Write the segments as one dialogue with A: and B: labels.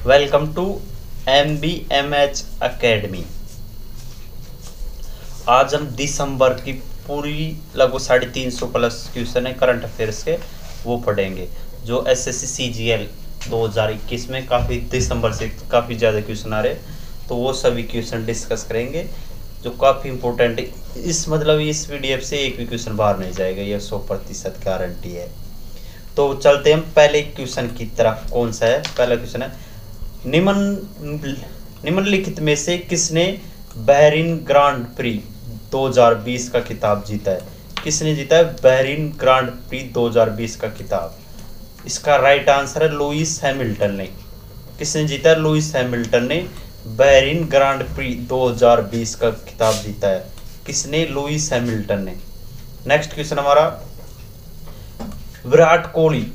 A: Welcome to MBMH academy. आज हम दिसंबर की पूरी लगभग 350 प्लस क्वेश्चन है करंट अफेयर्स के, वो पढ़ेंगे जो SSC CGL 2021 में काफ़ी दिसंबर से काफ़ी ज़्यादा क्वेश्चन आ रहे, तो वो सभी क्वेश्चन डिस्कस करेंगे जो काफ़ी इंपॉर्टेंट है। इस PDF से एक भी क्वेश्चन बाहर नहीं जाएगा, यह 100% गारंटी है। तो चलते हम पहले क्वेश्चन की तरफ। कौन सा है पहला क्वेश्चन? है निम्नलिखित में से किसने बहरीन ग्रांड प्री 2020 का खिताब जीता है? किसने जीता है बहरीन ग्रांड प्री 2020 का खिताब? इसका राइट आंसर है लुइस हैमिल्टन ने। किसने जीता है? लुइस हैमिल्टन ने बहरीन ग्रांड प्री 2020 का खिताब जीता है। किसने? लुइस हैमिल्टन ने। नेक्स्ट क्वेश्चन हमारा, विराट कोहली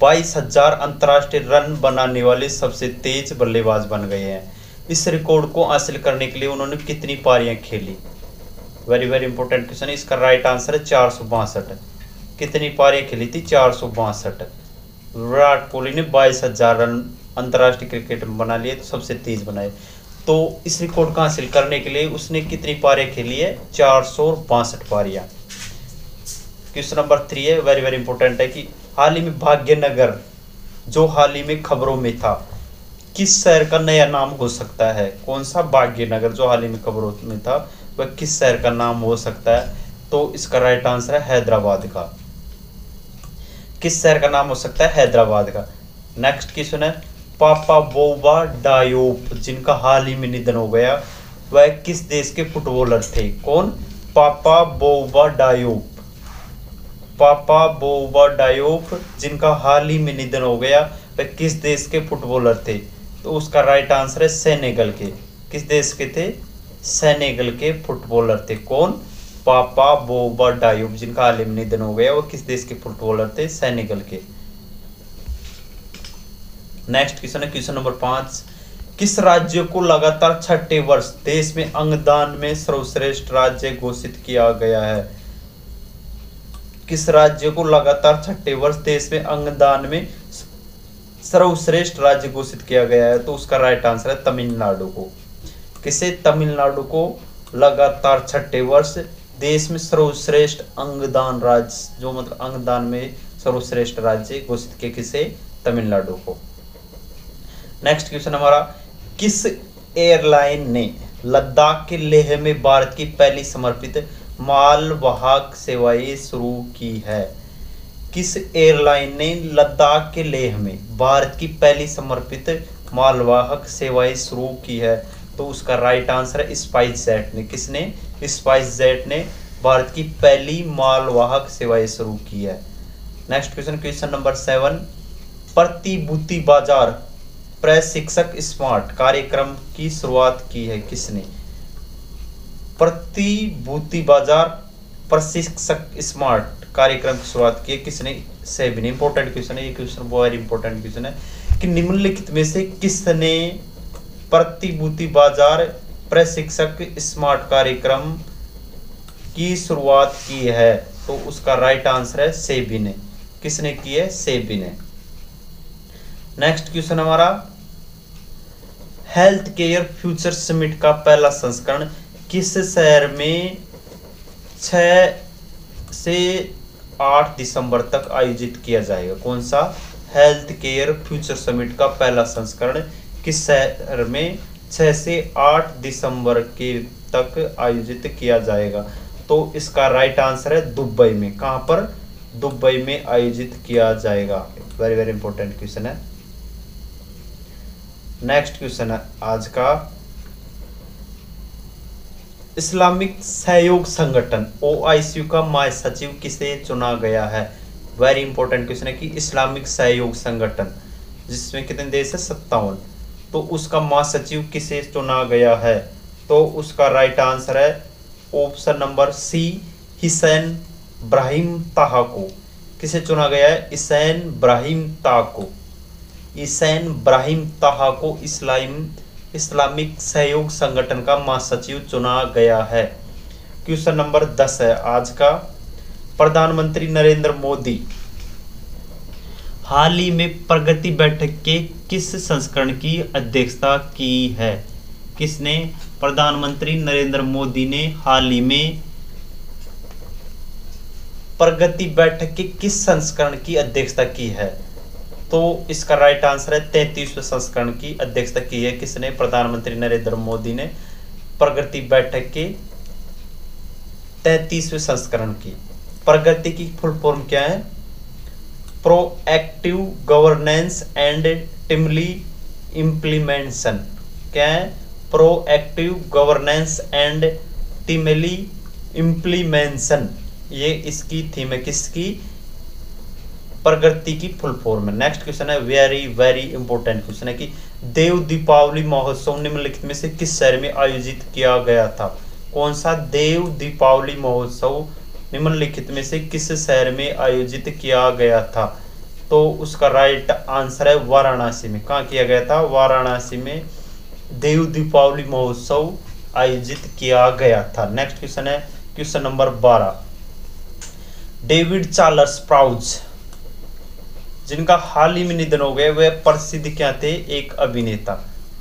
A: 22,000 अंतर्राष्ट्रीय रन बनाने वाले सबसे तेज बल्लेबाज बन गए हैं। इस रिकॉर्ड को हासिल करने के लिए उन्होंने कितनी पारियां खेली? वेरी वेरी इंपॉर्टेंट क्वेश्चन है। इसका राइट आंसर है 462। कितनी पारियां खेली थी? 462। विराट कोहली ने 22,000 रन अंतर्राष्ट्रीय क्रिकेट में बना लिए, तो सबसे तेज बनाए। तो इस रिकॉर्ड को हासिल करने के लिए उसने कितनी पारियां खेली है? 462 पारियां। क्वेश्चन नंबर 3 है, वेरी वेरी इंपॉर्टेंट है कि हाल ही में भाग्यनगर, जो हाल ही में खबरों में था, किस शहर का नया नाम हो सकता है? कौन सा? भाग्यनगर जो हाल ही में खबरों में था, वह किस शहर का नाम हो सकता है? तो इसका राइट आंसर है हैदराबाद का। किस शहर का नाम हो सकता है? हैदराबाद का। नेक्स्ट क्वेश्चन है, पापा बोबा डायोप, जिनका हाल ही में निधन हो गया, वह किस देश के फुटबॉलर थे? कौन? पापा बोबा डायोप। पापा बोबा डायोप, जिनका हाल ही में निधन हो गया, वह किस देश के फुटबॉलर थे? तो उसका राइट आंसर है सेनेगल के। किस देश के थे? सेनेगल के फुटबॉलर थे। कौन? पापा बोबा डायोप, जिनका हाल ही में निधन हो गया, वह किस देश के फुटबॉलर थे? सेनेगल के। नेक्स्ट क्वेश्चन है क्वेश्चन नंबर 5, किस राज्य को लगातार छठे वर्ष देश में अंगदान में सर्वश्रेष्ठ राज्य घोषित किया गया है? किस राज्य को लगातार छठे वर्ष देश में अंगदान में सर्वश्रेष्ठ राज्य घोषित किया गया है? तो उसका राइट आंसर है तमिलनाडु को। किसे? तमिलनाडु को लगातार छठे वर्ष देश में सर्वश्रेष्ठ अंगदान राज्य, जो मतलब अंगदान में सर्वश्रेष्ठ राज्य घोषित किया, किसे? तमिलनाडु को। नेक्स्ट क्वेश्चन हमारा, किस एयरलाइन ने लद्दाख के लेह में भारत की पहली समर्पित मालवाहक सेवाएं शुरू की है? किस एयरलाइन ने लद्दाख के लेह में भारत की पहली समर्पित मालवाहक सेवाएं शुरू की है? तो उसका राइट आंसर है स्पाइस जेट ने। किसने? स्पाइस जेट ने भारत की पहली मालवाहक सेवाएं शुरू की है। नेक्स्ट क्वेश्चन, क्वेश्चन नंबर 7, प्रतिभूति बाजार प्रशिक्षक स्मार्ट कार्यक्रम की शुरुआत की है किसने? प्रतिभूति बाजार प्रशिक्षक स्मार्ट कार्यक्रम की शुरुआत की है किसने? सेबी ने। इंपॉर्टेंट क्वेश्चन है ये क्वेश्चन, बहुत इंपॉर्टेंट क्वेश्चन है कि निम्नलिखित में से किसने प्रतिभूति बाजार प्रशिक्षक स्मार्ट कार्यक्रम की शुरुआत की है? तो उसका राइट आंसर है सेबी ने। किसने की है? सेबी ने। नेक्स्ट क्वेश्चन हमारा, हेल्थ केयर फ्यूचर समिट का पहला संस्करण किस शहर में 6 से 8 दिसंबर तक आयोजित किया जाएगा? कौन सा? हेल्थ केयर फ्यूचर समिट का पहला संस्करण किस शहर में 6 से 8 दिसंबर के तक आयोजित किया जाएगा? तो इसका राइट आंसर है दुबई में। कहां पर? दुबई में आयोजित किया जाएगा। वेरी वेरी इंपॉर्टेंट क्वेश्चन है। नेक्स्ट क्वेश्चन है आज का, इस्लामिक सहयोग संगठन OIC का महासचिव किसे चुना गया है? वेरी इंपॉर्टेंट क्वेश्चन है कि इस्लामिक सहयोग संगठन जिसमें कितने देश है? 57, तो उसका महासचिव किसे चुना गया है? तो उसका राइट आंसर है ऑप्शन नंबर सी, हिसैन ब्राहिम ताहा को। किसे चुना गया है? हिसैन ब्राहिम ताहा को। हिसैन ब्राहिम ताहा को इस्लामिक सहयोग संगठन का महासचिव चुना गया है। क्वेश्चन नंबर 10 है आज का, प्रधानमंत्री नरेंद्र मोदी हाल ही में प्रगति बैठक के किस संस्करण की अध्यक्षता की है? किसने? प्रधानमंत्री नरेंद्र मोदी ने हाल ही में प्रगति बैठक के किस संस्करण की अध्यक्षता की है? तो इसका राइट आंसर है 33वें संस्करण की अध्यक्षता की है। किसने? प्रधानमंत्री नरेंद्र मोदी ने प्रगति बैठक के 33वें संस्करण की। प्रगति की फुल फॉर्म क्या है? Proactive governance and Timli implementation. क्या है? Proactive governance and Timli implementation, ये इसकी थीम है। किसकी? प्रगति की फुल फॉर्म है। नेक्स्ट क्वेश्चन है वेरी वेरी इंपॉर्टेंट क्वेश्चन है कि देव दीपावली महोत्सव निम्नलिखित में से किस शहर में आयोजित किया गया था? कौन सा देव दीपावली महोत्सव निम्नलिखित में से किस शहर में आयोजित किया गया था? तो उसका राइट आंसर है वाराणसी में। कहाँ किया गया था? वाराणसी में देव दीपावली महोत्सव आयोजित किया गया था। नेक्स्ट क्वेश्चन है क्वेश्चन नंबर 12। डेविड चार्ल्स प्राउज जिनका हाल ही में निधन हो गया, वह प्रसिद्ध क्या थे? एक अभिनेता।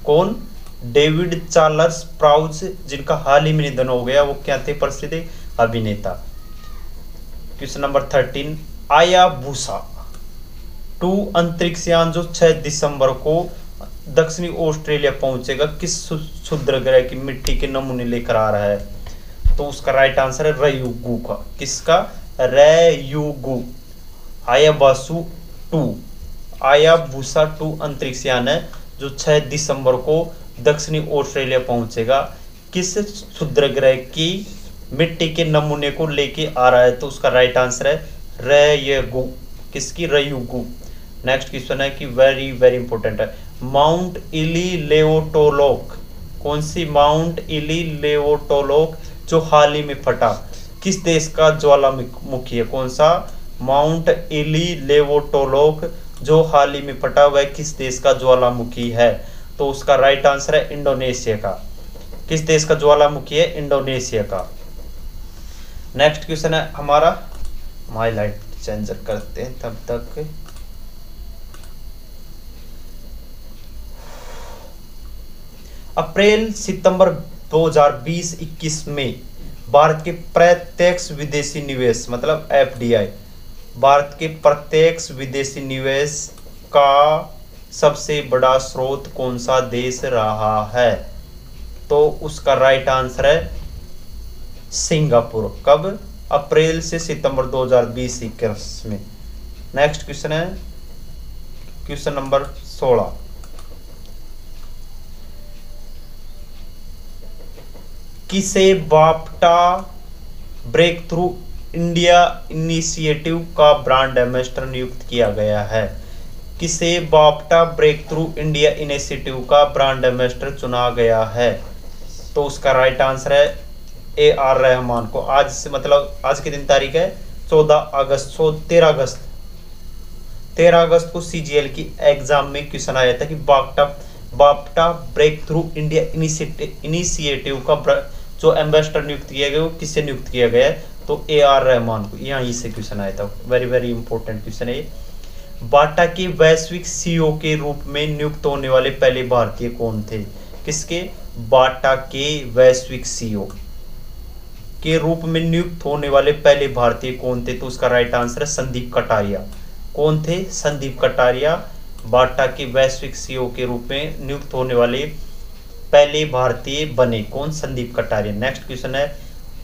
A: कौन? डेविड चार्ल्स प्राउज जिनका हाल ही में निधन हो गया, वो क्या थे? प्रसिद्ध अभिनेता। Question number 13। हायाबुसा 2 अंतरिक्ष यान जो 6 दिसंबर को दक्षिणी ऑस्ट्रेलिया पहुंचेगा, किस क्षुद्र ग्रह की मिट्टी के नमूने लेकर आ रहा है? तो उसका राइट आंसर है रयुगु का। किसका? रयुगु। हायाबुसा 2 हायाबुसा 2 अंतरिक्ष यान है जो 6 दिसंबर को दक्षिणी ऑस्ट्रेलिया पहुंचेगा। किस क्षुद्र ग्रह की मिट्टी के नमूने को लेके आ रहा है? तो उसका राइट आंसर है रयुगु। किसकी? रयुगु। नेक्स्ट क्वेश्चन है कि वेरी वेरी इंपॉर्टेंट है। माउंट इलीलेओटोलोक, कौन सी? माउंट इलीलेओटोलोक जो हाल ही में फटा, किस देश का ज्वालामुखी है? कौन सा? माउंट इलीलेओटोलोक जो हाल ही में फटा, वह किस देश का ज्वालामुखी है? तो उसका राइट आंसर है इंडोनेशिया का। किस देश का ज्वालामुखी है? इंडोनेशिया का। नेक्स्ट क्वेश्चन है हमारा, हाईलाइट चेंजर करते हैं तब तक। अप्रैल सितंबर 2020-21 में भारत के प्रत्यक्ष विदेशी निवेश मतलब एफडीआई, भारत के प्रत्यक्ष विदेशी निवेश का सबसे बड़ा स्रोत कौन सा देश रहा है? तो उसका राइट आंसर है सिंगापुर। कब? अप्रैल से सितंबर 2020-21 में। नेक्स्ट क्वेश्चन है क्वेश्चन नंबर 16। किसे BAFTA breakthrough India initiative का ब्रांड एम्बेसडर नियुक्त किया गया है? किसे BAFTA breakthrough India initiative का ब्रांड एम्बेसडर चुना गया है? तो उसका राइट आंसर है AR रहमान को। आज से मतलब आज के दिन तारीख है 13 अगस्त को CGL की एग्जाम में क्वेश्चन आया था कि BAFTA breakthrough India initiative का जो एम्बेसडर नियुक्त किया गया वो किससे नियुक्त किया गया है? तो AR रहमान को। यहाँ से क्वेश्चन आया था। वेरी वेरी इंपॉर्टेंट क्वेश्चन है ये। बाटा के वैश्विक CEO के रूप में नियुक्त होने वाले पहले भारतीय कौन थे? किसके? बाटा के वैश्विक CEO के रूप में नियुक्त होने वाले पहले भारतीय कौन थे? तो उसका राइट आंसर है संदीप कटारिया। कौन थे? संदीप कटारिया बाटा के वैश्विक CEO के रूप में नियुक्त होने वाले पहले भारतीय बने। कौन? संदीप कटारिया। नेक्स्ट क्वेश्चन है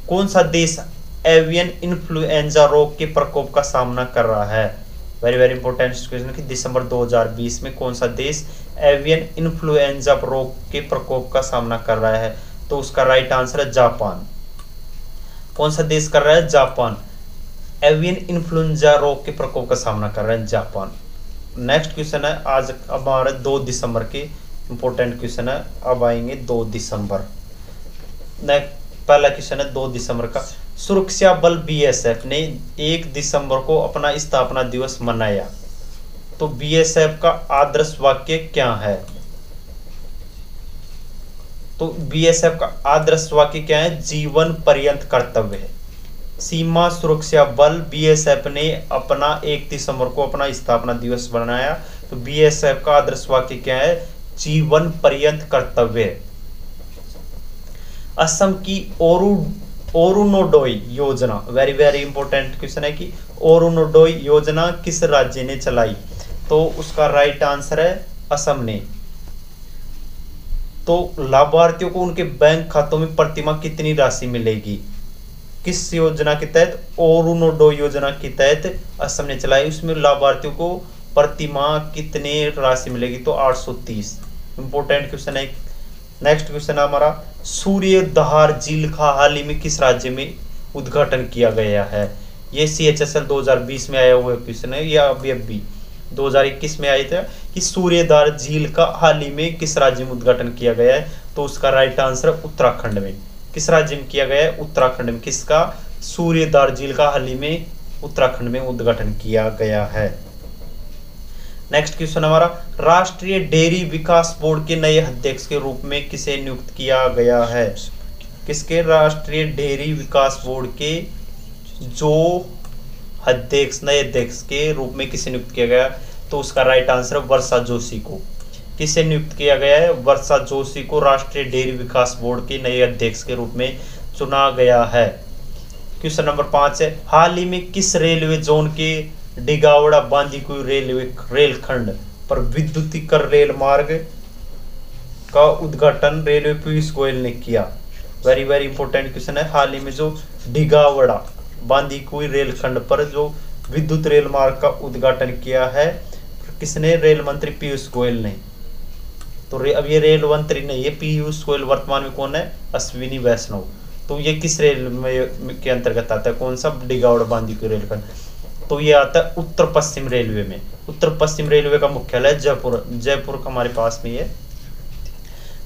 A: कौन सा देश एवियन इन्फ्लुएंजा रोग के प्रकोप का सामना कर रहा है? वेरी वेरी इंपॉर्टेंट क्वेश्चन कि दिसंबर 2020 में कौन सा देश एवियन इन्फ्लुएंजा रोग के प्रकोप का सामना कर रहा है? तो उसका राइट आंसर है जापान। कौन सा देश कर रहा है? जापान। एवियन इन्फ्लुएंजा रोग के प्रकोप का सामना कर रहा है जापान। नेक्स्ट क्वेश्चन है आज अब हमारे 2 दिसंबर के इंपॉर्टेंट क्वेश्चन है। अब आएंगे 2 दिसंबर। पहला क्वेश्चन है 2 दिसंबर का। सुरक्षा बल BSF ने 1 दिसंबर को अपना स्थापना दिवस मनाया, तो BSF का आदर्श वाक्य क्या है? तो BSF का आदर्श वाक्य क्या है? जीवन पर्यंत कर्तव्य है। सीमा सुरक्षा बल बीएसएफ ने अपना 1 दिसंबर को अपना स्थापना दिवस बनाया। तो बीएसएफ का आदर्श वाक्य क्या है? जीवन पर्यंत कर्तव्य। असम की ओरुनोडोई योजना, वेरी वेरी इंपॉर्टेंट क्वेश्चन है कि ओरुनोडोई योजना किस राज्य ने चलाई? तो उसका राइट आंसर है असम ने। तो लाभार्थियों को उनके बैंक खातों में प्रतिमाह कितनी राशि मिलेगी? किस योजना के तहत? ओरुनोडोई योजना के तहत असम ने चलाई। उसमें लाभार्थियों को प्रतिमाह कितने राशि मिलेगी? तो 830। इंपॉर्टेंट क्वेश्चन है। नेक्स्ट क्वेश्चन है हमारा, सूर्यधार झील का हाल ही में किस राज्य में उद्घाटन किया गया है? ये CHSL 2020 में आया हुआ क्वेश्चन है, या अभी 2021 में आया था कि सूर्यधार झील का हाल ही में किस राज्य में उद्घाटन किया गया है? तो उसका राइट आंसर उत्तराखंड में। किस राज्य में किया गया है? उत्तराखंड में। किसका? सूर्यधार झील का हाल ही में उत्तराखंड में उद्घाटन किया गया है। नेक्स्ट क्वेश्चन हमारा, राष्ट्रीय डेयरी विकास बोर्ड के नए अध्यक्ष के रूप में किसे नियुक्त किया गया है? किसके? राष्ट्रीय डेयरी विकास बोर्ड के जो अध्यक्ष, नए अध्यक्ष के रूप में किसे नियुक्त किया गया? तो उसका राइट आंसर वर्षा जोशी को। किसे नियुक्त किया गया है? वर्षा जोशी को राष्ट्रीय डेयरी विकास बोर्ड के नए अध्यक्ष के रूप में चुना गया है। क्वेश्चन नंबर 5 है, हाल ही में किस रेलवे जोन के डिगावड़ा बांदीकुई रेलखंड पर विद्युतीकरण रेल मार्ग का उद्घाटन रेलवे पीयूष गोयल ने किया? वेरी वेरी इंपॉर्टेंट क्वेश्चन है। हाल ही में जो डिगावड़ा बांदीकुई रेलखंड पर जो विद्युत रेल मार्ग का उद्घाटन किया है, किसने? रेल मंत्री पीयूष गोयल ने। तो अब ये रेल मंत्री नहीं है पीयूष गोयल, वर्तमान में कौन है? अश्विनी वैष्णव। तो ये किस रेल में के अंतर्गत आता है? कौन सा? डिगावड़ा बांदीकुई रेलखंड। तो ये आता है उत्तर पश्चिम रेलवे में। उत्तर पश्चिम रेलवे का मुख्यालय जयपुर हमारे पास में है।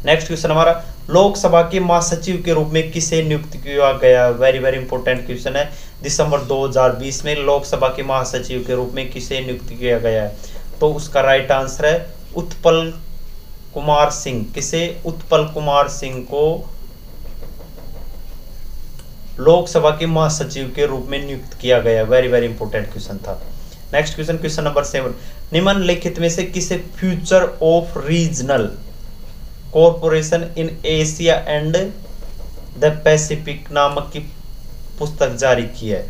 A: नेक्स्ट क्वेश्चन हमारा, लोकसभा के महासचिव के रूप में किसे नियुक्त किया गया? वेरी वेरी इंपॉर्टेंट क्वेश्चन है। दिसंबर 2020 में लोकसभा के महासचिव के रूप में किसे नियुक्त किया गया है? तो उसका राइट आंसर है उत्पल कुमार सिंह। किसे? उत्पल कुमार सिंह को लोकसभा के महासचिव के रूप में नियुक्त किया गया। वेरी वेरी इंपॉर्टेंट क्वेश्चन था। नेक्स्ट क्वेश्चन, क्वेश्चन नंबर 7, निम्नलिखित में से किसे future of regional corporation in Asia and the Pacific नामक की पुस्तक जारी की है?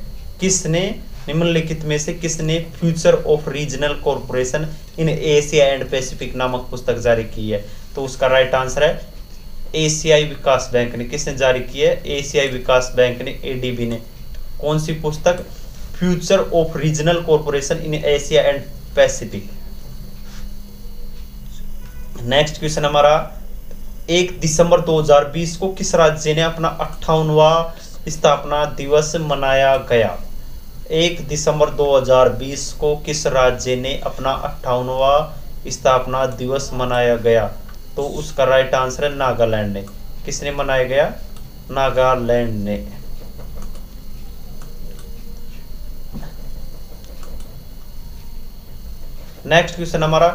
A: किसने? निम्नलिखित में से किसने future of regional corporation in Asia and Pacific नामक पुस्तक जारी की है? तो उसका राइट आंसर है एशियाई विकास बैंक ने। किसने जारी की है? एशियाई विकास बैंक ने, ADB ने। कौन सी पुस्तक? Future of regional corporation in Asia and Pacific. Next question हमारा, 1 दिसंबर 2020 को किस राज्य ने अपना 58वां स्थापना दिवस मनाया गया? 1 दिसंबर 2020 को किस राज्य ने अपना 58वां स्थापना दिवस मनाया गया? तो उसका राइट आंसर है नागालैंड ने। किसने मनाया गया? नागालैंड ने। नेक्स्ट क्वेश्चन हमारा,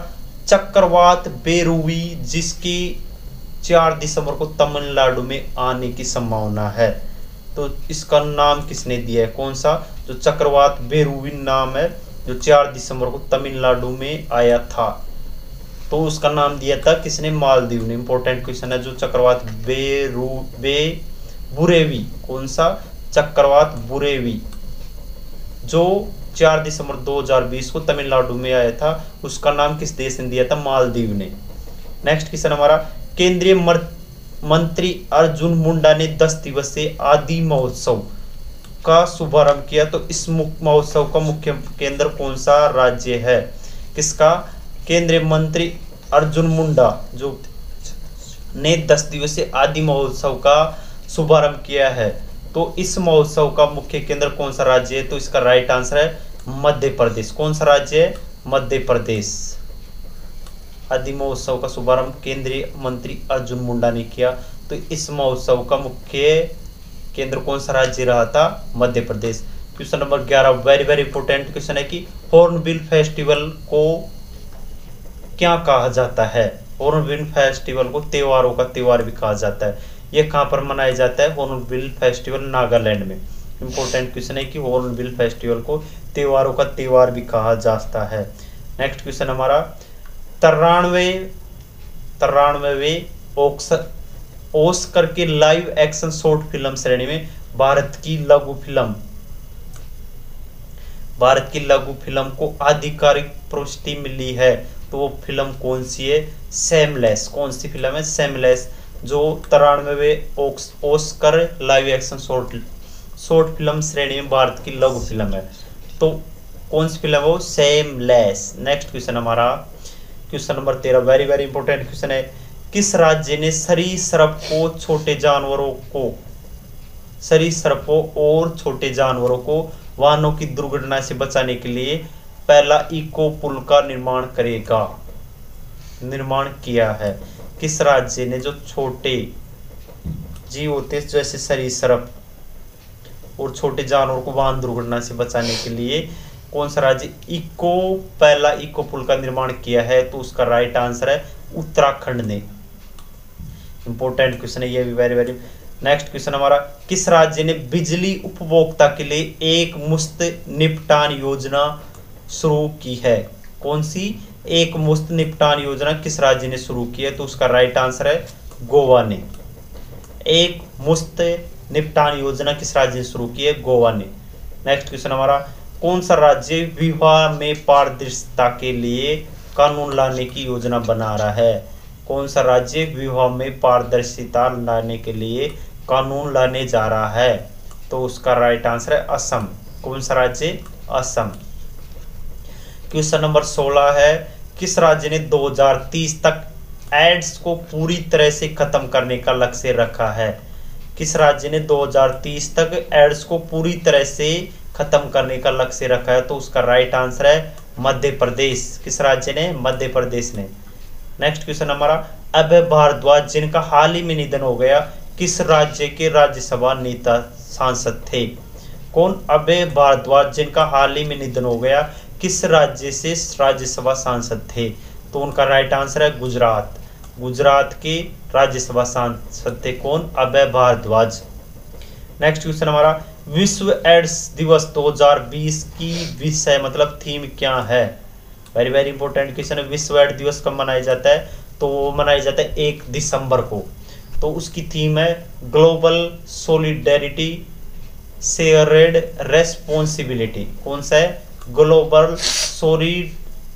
A: चक्रवात बेरुवी जिसकी 4 दिसंबर को तमिलनाडु में आने की संभावना है, तो इसका नाम किसने दिया है? कौन सा? जो चक्रवात बेरुवी नाम है, जो 4 दिसंबर को तमिलनाडु में आया था, तो उसका नाम दिया था किसने? मालदीव ने। इंपॉर्टेंट क्वेश्चन है। जो चक्रवात बुरेवी, कौन सा? चक्रवात बुरेवी जो 4 दिसंबर 2020 को तमिलनाडु में आया था, उसका नाम किस देश ने दिया था? मालदीव ने। नेक्स्ट क्वेश्चन हमारा, केंद्रीय मंत्री अर्जुन मुंडा ने 10 दिवसीय आदि महोत्सव का शुभारंभ किया। तो इस महोत्सव का मुख्य केंद्र कौन सा राज्य है? किसका? केंद्रीय मंत्री अर्जुन मुंडा जो ने 10 दिवसीय आदि महोत्सव का शुभारंभ किया है, तो इस महोत्सव का मुख्य केंद्र कौन सा राज्य है? तो इसका राइट आंसर है मध्य प्रदेश। कौन सा राज्य है? मध्य प्रदेश। आदि महोत्सव का शुभारंभ केंद्रीय मंत्री अर्जुन मुंडा ने किया। तो इस महोत्सव का मुख्य केंद्र कौन सा राज्य रहा था? Madhya Pradesh. Question number 11, very very important question है कि हॉर्नबिल फेस्टिवल को क्या कहा जाता है? हॉर्नबिल फेस्टिवल को त्योहारों का त्योहार भी कहा जाता है। यह कहाँ पर मनाया जाता है? हॉर्नबिल फेस्टिवल नागालैंड में। इंपॉर्टेंट क्वेश्चन है कि हॉर्नबिल फेस्टिवल को त्योहारों का त्योहार भी कहा जाता है। नेक्स्ट क्वेश्चन हमारा 93वें ऑस्कर के लाइव एक्शन शॉर्ट फिल्म श्रेणी में भारत की लघु फिल्म को आधिकारिक पुरस्कृति मिली है, तो वो फिल्म कौन सी है? सेमलेस। कौन सी फिल्म है? सेमलेस, जो 93वें Oscar live action short film श्रेणी में भारत की लघु फिल्म है, तो कौन सी फिल्म है वो? सेमलेस। नेक्स्ट क्वेश्चन हमारा question number 13, very very important question है। किस राज्य ने सरीसृप और छोटे जानवरों को वाहनों की दुर्घटना से बचाने के लिए पहला इको पुल का निर्माण किया है? किस राज्य ने जो छोटे जीव होते हैं जैसे सरीसृप और छोटे जानवरों को वाहन दुर्घटना से बचाने के लिए कौन सा राज्य पहला इको पुल का निर्माण किया है? तो उसका राइट आंसर है उत्तराखंड ने। इंपॉर्टेंट क्वेश्चन है ये भी, वेरी वेरी। नेक्स्ट क्वेश्चन हमारा, किस राज्य ने बिजली उपभोक्ता के लिए एक मुफ्त निपटान योजना शुरू की है? कौन सी एक मुफ्त निपटान योजना किस राज्य ने शुरू की है? तो उसका राइट आंसर है गोवा ने। एक मुफ्त निपटान योजना किस राज्य ने शुरू की है? गोवा ने। नेक्स्ट क्वेश्चन हमारा, कौन सा राज्य विवाह में पारदर्शिता के लिए कानून लाने की योजना बना रहा है? कौन सा राज्य विवाह में पारदर्शिता लाने के लिए कानून लाने जा रहा है? तो उसका राइट आंसर है असम। कौन सा राज्य? असम। क्वेश्चन नंबर 16 है, किस राज्य ने 2030 तक एड्स को पूरी तरह से खत्म करने का लक्ष्य रखा है? किस राज्य ने 2030 तक एड्स को पूरी तरह से खत्म करने का लक्ष्य रखा है? तो उसका राइट आंसर है मध्य प्रदेश। किस राज्य ने? मध्य प्रदेश ने। नेक्स्ट क्वेश्चन हमारा, अभय भारद्वाज जिनका हाल ही में निधन हो गया किस राज्य के राज्यसभा नेता सांसद थे? कौन? अभय भारद्वाज जिनका हाल ही में निधन हो गया किस राज्य से राज्यसभा सांसद थे? तो उनका राइट आंसर है गुजरात। गुजरात के राज्यसभा सांसद थे कौन? अभय भारद्वाज। नेक्स्ट क्वेश्चन हमारा, विश्व एड्स दिवस 2020 की विषय मतलब थीम क्या है? वेरी वेरी इंपॉर्टेंट क्वेश्चन है। विश्व एड्स दिवस कब मनाया जाता है? तो वो मनाया जाता है 1 दिसंबर को। तो उसकी थीम है ग्लोबल सोलिडेरिटी शेयर्ड रेस्पॉन्सिबिलिटी। कौन सा है? ग्लोबल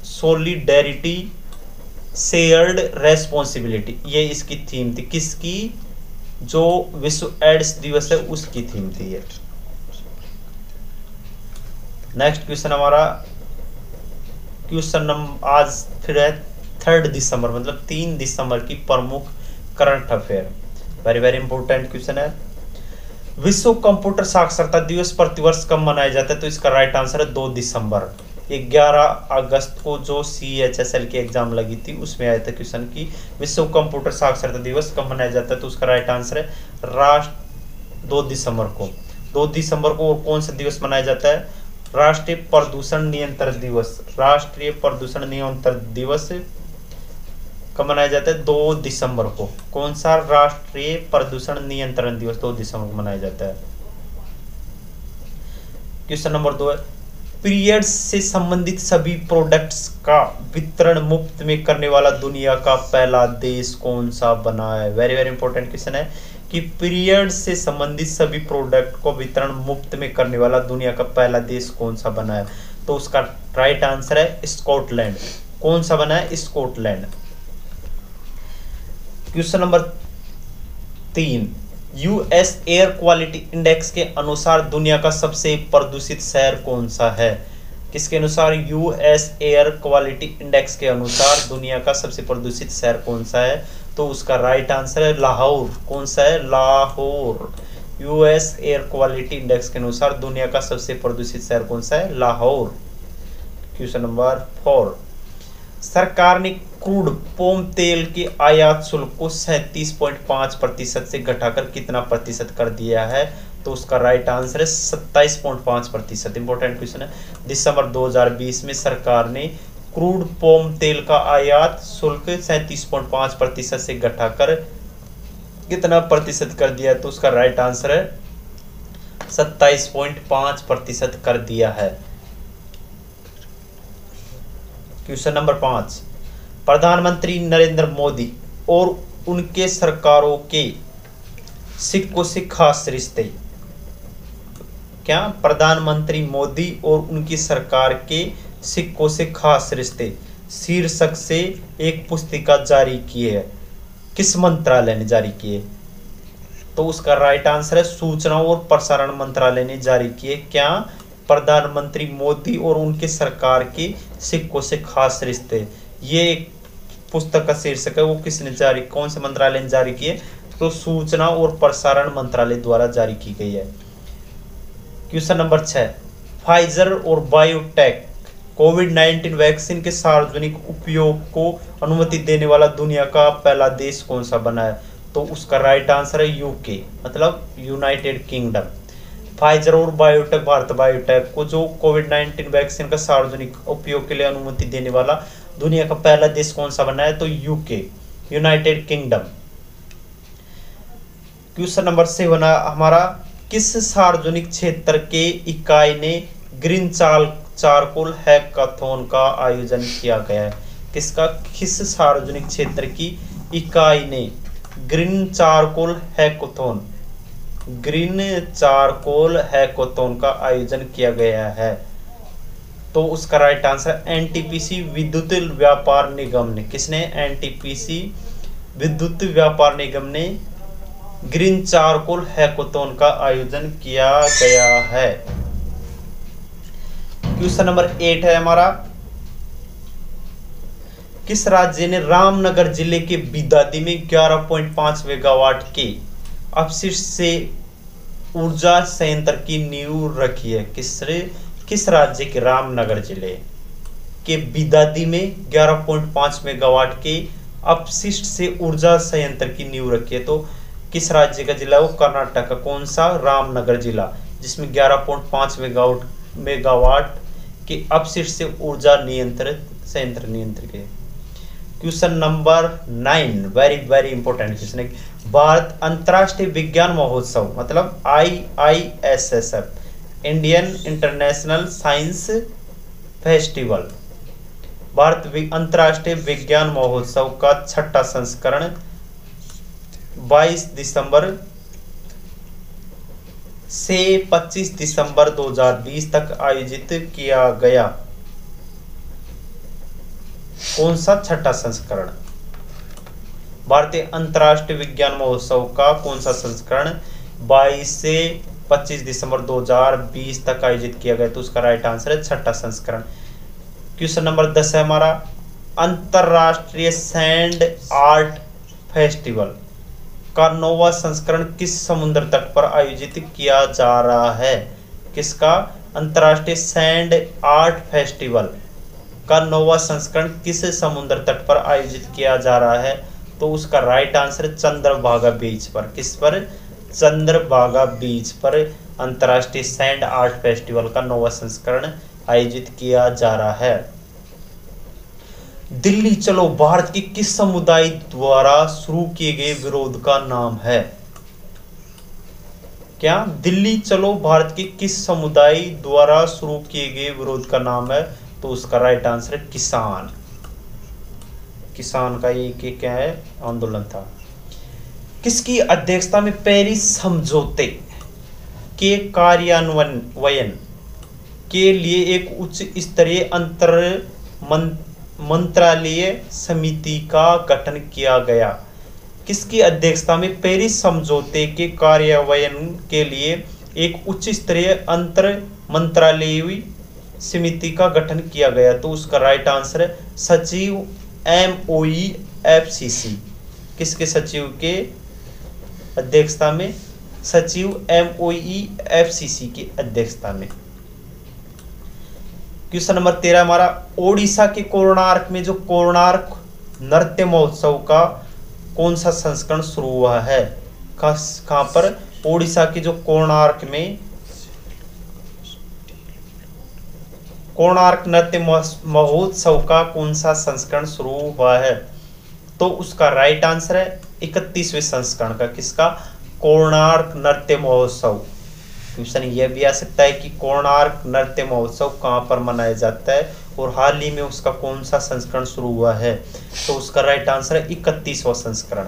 A: सोलिडेरिटी शेयर्ड रेस्पॉन्सिबिलिटी, ये इसकी थीम थी। किसकी? जो विश्व एड्स दिवस है उसकी थीम थी ये। नेक्स्ट क्वेश्चन हमारा आज फिर है 3 दिसंबर मतलब 3 दिसंबर की प्रमुख current affair. Very very important question है। विश्व कंप्यूटर साक्षरता दिवस प्रतिवर्ष कब मनाया जाता है? तो इसका राइट आंसर है 2 दिसंबर। 11 अगस्त को जो CHSL की एग्जाम लगी थी उसमें आया था क्वेश्चन की विश्व कंप्यूटर साक्षरता दिवस कब मनाया जाता है? तो उसका राइट आंसर है 2 दिसंबर को। 2 दिसंबर को और कौन सा दिवस मनाया जाता है? राष्ट्रीय प्रदूषण नियंत्रण दिवस। राष्ट्रीय प्रदूषण नियंत्रण दिवस कब मनाया जाता है? 2 दिसंबर को। कौन सा? राष्ट्रीय प्रदूषण नियंत्रण दिवस 2 दिसंबर को मनाया जाता है। क्वेश्चन नंबर 2 है, पीरियड्स से संबंधित सभी प्रोडक्ट्स का वितरण मुफ्त में करने वाला दुनिया का पहला देश कौन सा बना है? वेरी वेरी इंपॉर्टेंट क्वेश्चन है कि पीरियड्स से संबंधित सभी प्रोडक्ट को वितरण मुफ्त में करने वाला दुनिया का पहला देश कौन सा बना है? तो उसका राइट आंसर है स्कॉटलैंड। कौन सा बना है? Scotland. Question number 3, US air quality index के अनुसार दुनिया का सबसे प्रदूषित शहर कौन सा है? किसके अनुसार? यूएस एयर क्वालिटी इंडेक्स के अनुसार दुनिया का सबसे प्रदूषित शहर कौन सा है? तो उसका राइट आंसर है लाहौर। कौन सा है? Lahore. US air quality index के अनुसार दुनिया का सबसे प्रदूषित शहर कौन सा है? लाहौर। क्वेश्चन नंबर 4, सरकार ने क्रूड पोम तेल के आयात शुल्क को 37.5% से घटाकर कितना प्रतिशत कर दिया है? तो उसका राइट आंसर है 27.5%। इंपॉर्टेंट क्वेश्चन है। दिसंबर 2020 में सरकार ने क्रूड पोम तेल का आयात शुल्क 37.5% से घटाकर कितना प्रतिशत कर दिया है? तो उसका राइट आंसर है 27.5% कर दिया है। क्वेश्चन नंबर 5, प्रधानमंत्री नरेंद्र मोदी और उनके सरकारों के सिक्कों से खास रिश्ते। क्या? प्रधानमंत्री मोदी और उनकी सरकार के सिक्कों से खास रिश्ते शीर्षक से एक पुस्तिका जारी की है। किस मंत्रालय ने जारी की है? तो उसका राइट आंसर है सूचना और प्रसारण मंत्रालय ने जारी की है। क्या? प्रधानमंत्री मोदी और उनके सरकार के सिक्कों से खास रिश्ते, ये एक पुस्तक का शीर्षक है। वो किसने जारी, कौन से मंत्रालय ने जारी की है? तो सूचना और प्रसारण मंत्रालय द्वारा जारी की गई है। क्वेश्चन नंबर 6, फाइजर और बायोटेक कोविड-19 वैक्सीन के सार्वजनिक उपयोग को अनुमति देने वाला दुनिया का पहला देश कौन सा बना है? तो उसका राइट आंसर है यूके, मतलब यूनाइटेड किंगडम। फाइजर और बायोटेक, भारत बायोटेक को जो कोविड-19 वैक्सीन का सार्वजनिक उपयोग के लिए अनुमति देने वाला दुनिया का पहला देश कौन सा बना है? तो UK, United kingdom. Question number 7 हमारा, किस सार्वजनिक क्षेत्र के इकाई ने ग्रीन चारकोल हैकाथॉन का आयोजन किया गया है? किसका? किस सार्वजनिक क्षेत्र की इकाई ने ग्रीन चारकोल हैकाथॉन का आयोजन किया गया है? तो उसका राइट आंसर एनटीपीसी विद्युत व्यापार निगम ने। किसने? एनटीपीसी विद्युत व्यापार निगम ने ग्रीन चारकोल हैकाथॉन का आयोजन किया गया है। क्वेश्चन नंबर 8 है हमारा, किस राज्य ने रामनगर जिले के बिदादी में 11.5 मेगावाट के अपशिष्ट से ऊर्जा संयंत्र की नींव रखी है? किस राज्य के रामनगर जिले के बिदादी में 11.5 मेगावाट के अपशिष्ट से ऊर्जा संयंत्र की नींव रखी है? तो किस राज्य का जिला है? वो कर्नाटक का। कौन सा? रामनगर जिला, जिसमें 11.5 मेगावाट के अपशिष्ट से ऊर्जा संयंत्र नियंत्रित है। Question number 9 very important question है। भारत अंतर्राष्ट्रीय विज्ञान महोत्सव, मतलब IISSF, Indian international science festival, Bharat अंतर्राष्ट्रीय विज्ञान महोत्सव का 6ठा संस्करण 22 दिसंबर से 25 दिसंबर 2020 तक आयोजित किया गया। कौन सा 6ठा संस्करण? भारतीय अंतर्राष्ट्रीय विज्ञान महोत्सव का कौन सा संस्करण 22 से 25 दिसंबर 2020 तक आयोजित किया गया? तो उसका राइट आंसर है 6ठा संस्करण। क्वेश्चन नंबर 10 है हमारा, अंतरराष्ट्रीय सैंड आर्ट फेस्टिवल का 9वां संस्करण किस समुद्र तट पर आयोजित किया जा रहा है? किसका? अंतरराष्ट्रीय सैंड आर्ट फेस्टिवल का 9वां संस्करण किस समुद्र तट पर आयोजित किया जा रहा है? तो उसका राइट आंसर चंद्रभागा बीच पर। किस पर? चंद्रभागा बीच पर अंतरराष्ट्रीय सैंड आर्ट फेस्टिवल का 9वां संस्करण आयोजित किया जा रहा है। दिल्ली चलो भारत के किस समुदाय द्वारा शुरू किए गए विरोध का नाम है? क्या? दिल्ली चलो भारत के किस समुदाय द्वारा शुरू किए गए विरोध का नाम है? तो उसका राइट आंसर है किसान का ये क्या है? आंदोलन था। किसकी अध्यक्षता में पेरिस समझौते के कार्यान्वयन के लिए एक उच्च स्तरीय अंतर मंत्रालयीय समिति का गठन किया गया? किसकी अध्यक्षता में पेरिस समझौते के कार्यान्वयन के लिए एक उच्च स्तरीय अंतर मंत्रालयीय समिति का गठन किया गया? तो उसका राइट आंसर है सचिव MOEFCC। किसके सचिव के अध्यक्षता में? सचिव MOEFCC की अध्यक्षता में। क्वेश्चन नंबर 13 हमारा, ओडिशा के कोणार्क में जो कोणार्क नृत्य महोत्सव का कौन सा संस्करण शुरू हुआ है? कहां पर? ओडिशा के जो कोणार्क में कोणार्क नृत्य महोत्सव का कौन सा संस्करण शुरू हुआ है? तो उसका राइट आंसर है 31वें संस्करण का। किसका? कोणार्क नृत्य महोत्सव क्वेश्चन यह भी आ सकता है कि कोणार्क नृत्य महोत्सव कहाँ पर मनाया जाता है और हाल ही में उसका कौन सा संस्करण शुरू हुआ है। तो उसका राइट आंसर है 31वां संस्करण।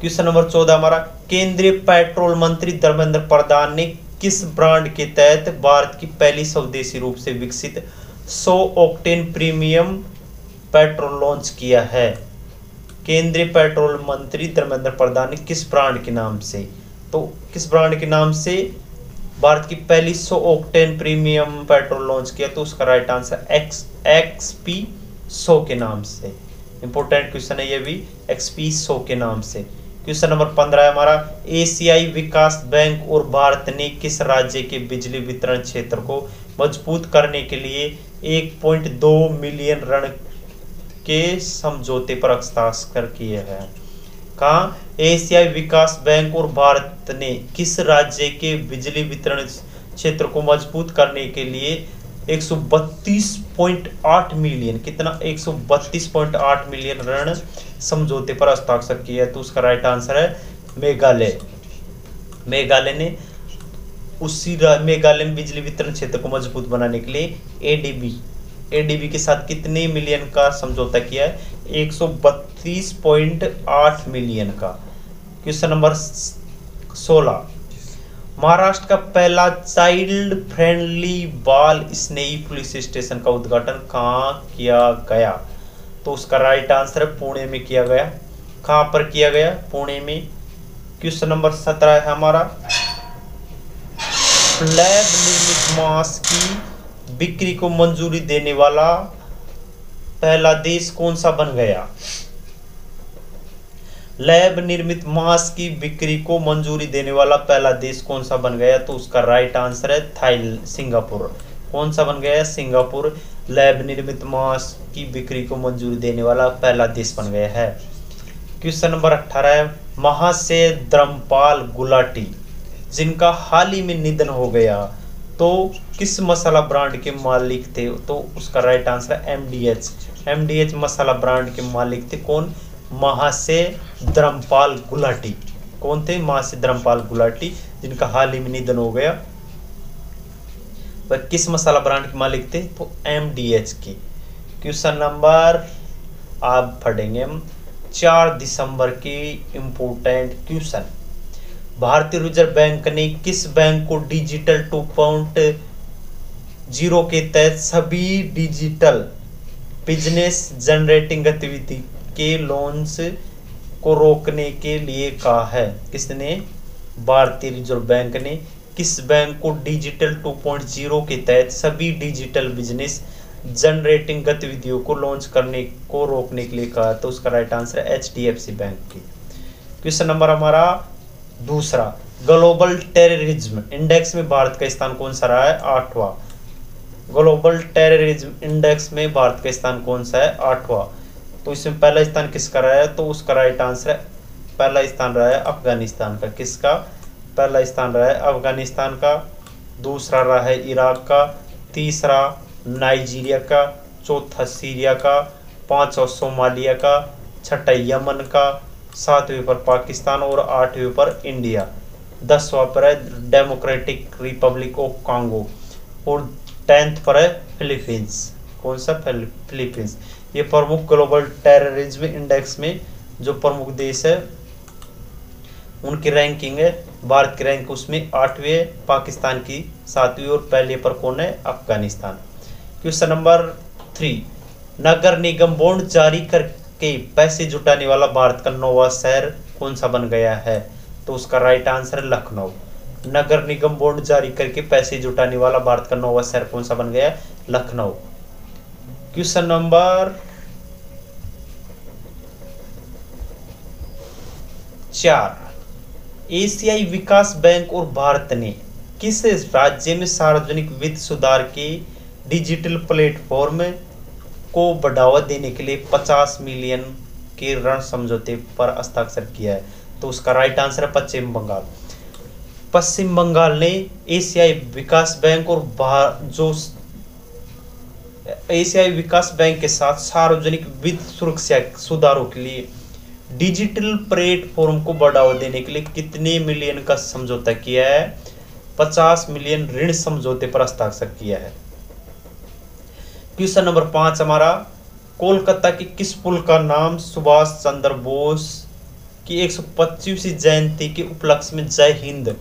A: क्वेश्चन नंबर 14 हमारा, केंद्रीय पेट्रोल मंत्री धर्मेंद्र प्रधान ने किस ब्रांड के तहत भारत की पहली स्वदेशी रूप से विकसित 100 ऑक्टेन प्रीमियम पेट्रोल लॉन्च किया है। केंद्रीय पेट्रोल मंत्री धर्मेंद्र प्रधान ने किस ब्रांड के नाम से, तो किस ब्रांड के नाम से भारत की पहली 100 ऑक्टेन प्रीमियम पेट्रोल लॉन्च किया। तो उसका राइट आंसर XP 100 के नाम से। इंपोर्टेंट क्वेश्चन है ये भी, XP 100 के नाम से। क्वेश्चन नंबर 15 है हमारा, एशियाई विकास बैंक और भारत ने किस राज्य के बिजली वितरण क्षेत्र को मजबूत करने के लिए 1.2 मिलियन ऋण के समझौते पर हस्ताक्षर किए हैं। कहाँ, एशियाई विकास बैंक और भारत ने किस राज्य के बिजली वितरण क्षेत्र को मजबूत करने के लिए 132.8 मिलियन, कितना 132.8 मिलियन ऋण समझौते पर हस्ताक्षर किया है। तो उसका राइट आंसर है मेघालय। मेघालय ने मेघालय में बिजली वितरण क्षेत्र को मजबूत बनाने के लिए एडीबी के साथ कितने मिलियन का समझौता किया है, 132.8 मिलियन का। क्वेश्चन नंबर 16, महाराष्ट्र का पहला चाइल्ड फ्रेंडली बाल स्नेही पुलिस स्टेशन का उद्घाटन कहाँ किया गया। तो उसका राइट आंसर है पुणे में किया गया। कहाँ पर किया गया, पुणे में। क्वेश्चन नंबर 17 है हमारा, लैब निर्मित मांस की बिक्री को मंजूरी देने वाला पहला देश कौन सा बन गया। लैब निर्मित मांस की बिक्री को मंजूरी देने वाला पहला देश कौन सा बन गया। तो उसका राइट आंसर है सिंगापुर। कौन सा बन गया, सिंगापुर लैब निर्मित मांस की बिक्री को मंजूरी देने वाला पहला देश बन गया है। क्वेश्चन नंबर 18 है, महाशय धर्मपाल गुलाटी जिनका हाल ही में निधन हो गया तो किस मसाला ब्रांड के मालिक थे। तो उसका राइट आंसर है एमडीएच मसाला ब्रांड के मालिक थे। कौन, महाशय धर्मपाल गुलाटी। कौन थे, महाशय धर्मपाल गुलाटी जिनका हाल ही में निधन हो गया। वह किस मसाला ब्रांड के मालिक थे, तो एमडीएच के। क्वेश्चन नंबर आप पढ़ेंगे हम 4 दिसंबर के इंपोर्टेंट क्वेश्चन। भारतीय रिजर्व बैंक ने किस बैंक को डिजिटल 2.0 के तहत सभी डिजिटल बिजनेस जनरेटिंग गतिविधि के लोन्स को रोकने के लिए कहा है। किसने, भारतीय रिजर्व बैंक ने किस बैंक को डिजिटल 2.0 के तहत सभी डिजिटल बिजनेस जनरेटिंग गतिविधियों को लॉन्च करने को रोकने के लिए कहा। तो उसका राइट आंसर है HDFC बैंक की। क्वेश्चन नंबर हमारा दूसरा, ग्लोबल टेररिज्म इंडेक्स में भारत का स्थान कौन सा रहा है, 8वां। ग्लोबल टेररिज्म इंडेक्स में भारत का स्थान कौन सा है, 8वां। तो इसमें पहला स्थान किसका रहा है, तो उसका राइट आंसर है, पहला स्थान रहा है अफगानिस्तान का। किसका, पहला स्थान रहा है अफगानिस्तान का, दूसरा रहा है इराक का, तीसरा नाइजीरिया का, चौथा सीरिया का, पांचवा सोमालिया का, छठा यमन का, 7वें पर पाकिस्तान और 8वें पर इंडिया, 10वां पर है डेमोक्रेटिक रिपब्लिक ऑफ कांगो और 10th पर है फिलीपींस। कौन सा, फिलीपींस। ये प्रमुख ग्लोबल टेररिज्म इंडेक्स में जो प्रमुख देश है उनकी रैंकिंग है। भारत की रैंक उसमें 8वीं, पाकिस्तान की 7वीं और पहले पर कौन है, अफगानिस्तान। क्वेश्चन नंबर 3, नगर निगम बॉन्ड जारी करके पैसे जुटाने वाला भारत का 9वां शहर कौन सा बन गया है। तो उसका राइट आंसर है लखनऊ। नगर निगम बॉन्ड जारी करके पैसे जुटाने वाला भारत का 9वां शहर कौन सा बन गया, लखनऊ। क्वेश्चन नंबर 4, एशियाई विकास बैंक और भारत ने किस राज्य में सार्वजनिक वित्त सुधार के डिजिटल प्लेटफॉर्म को बढ़ावा देने के लिए 50 मिलियन के ऋण समझौते पर हस्ताक्षर किया है। तो उसका राइट आंसर है पश्चिम बंगाल। पश्चिम बंगाल ने एशियाई विकास बैंक और एशियाई विकास बैंक के साथ सार्वजनिक वित्त सुरक्षा सुधारों के लिए डिजिटल प्लेटफॉर्म को बढ़ावा देने के लिए कितने मिलियन का समझौता किया है? 50 मिलियन ऋण समझौते पर हस्ताक्षर किया है। क्वेश्चन नंबर 5 हमारा, कोलकाता के किस पुल का नाम सुभाष चंद्र बोस की 125वीं जयंती के उपलक्ष्य में जय हिंद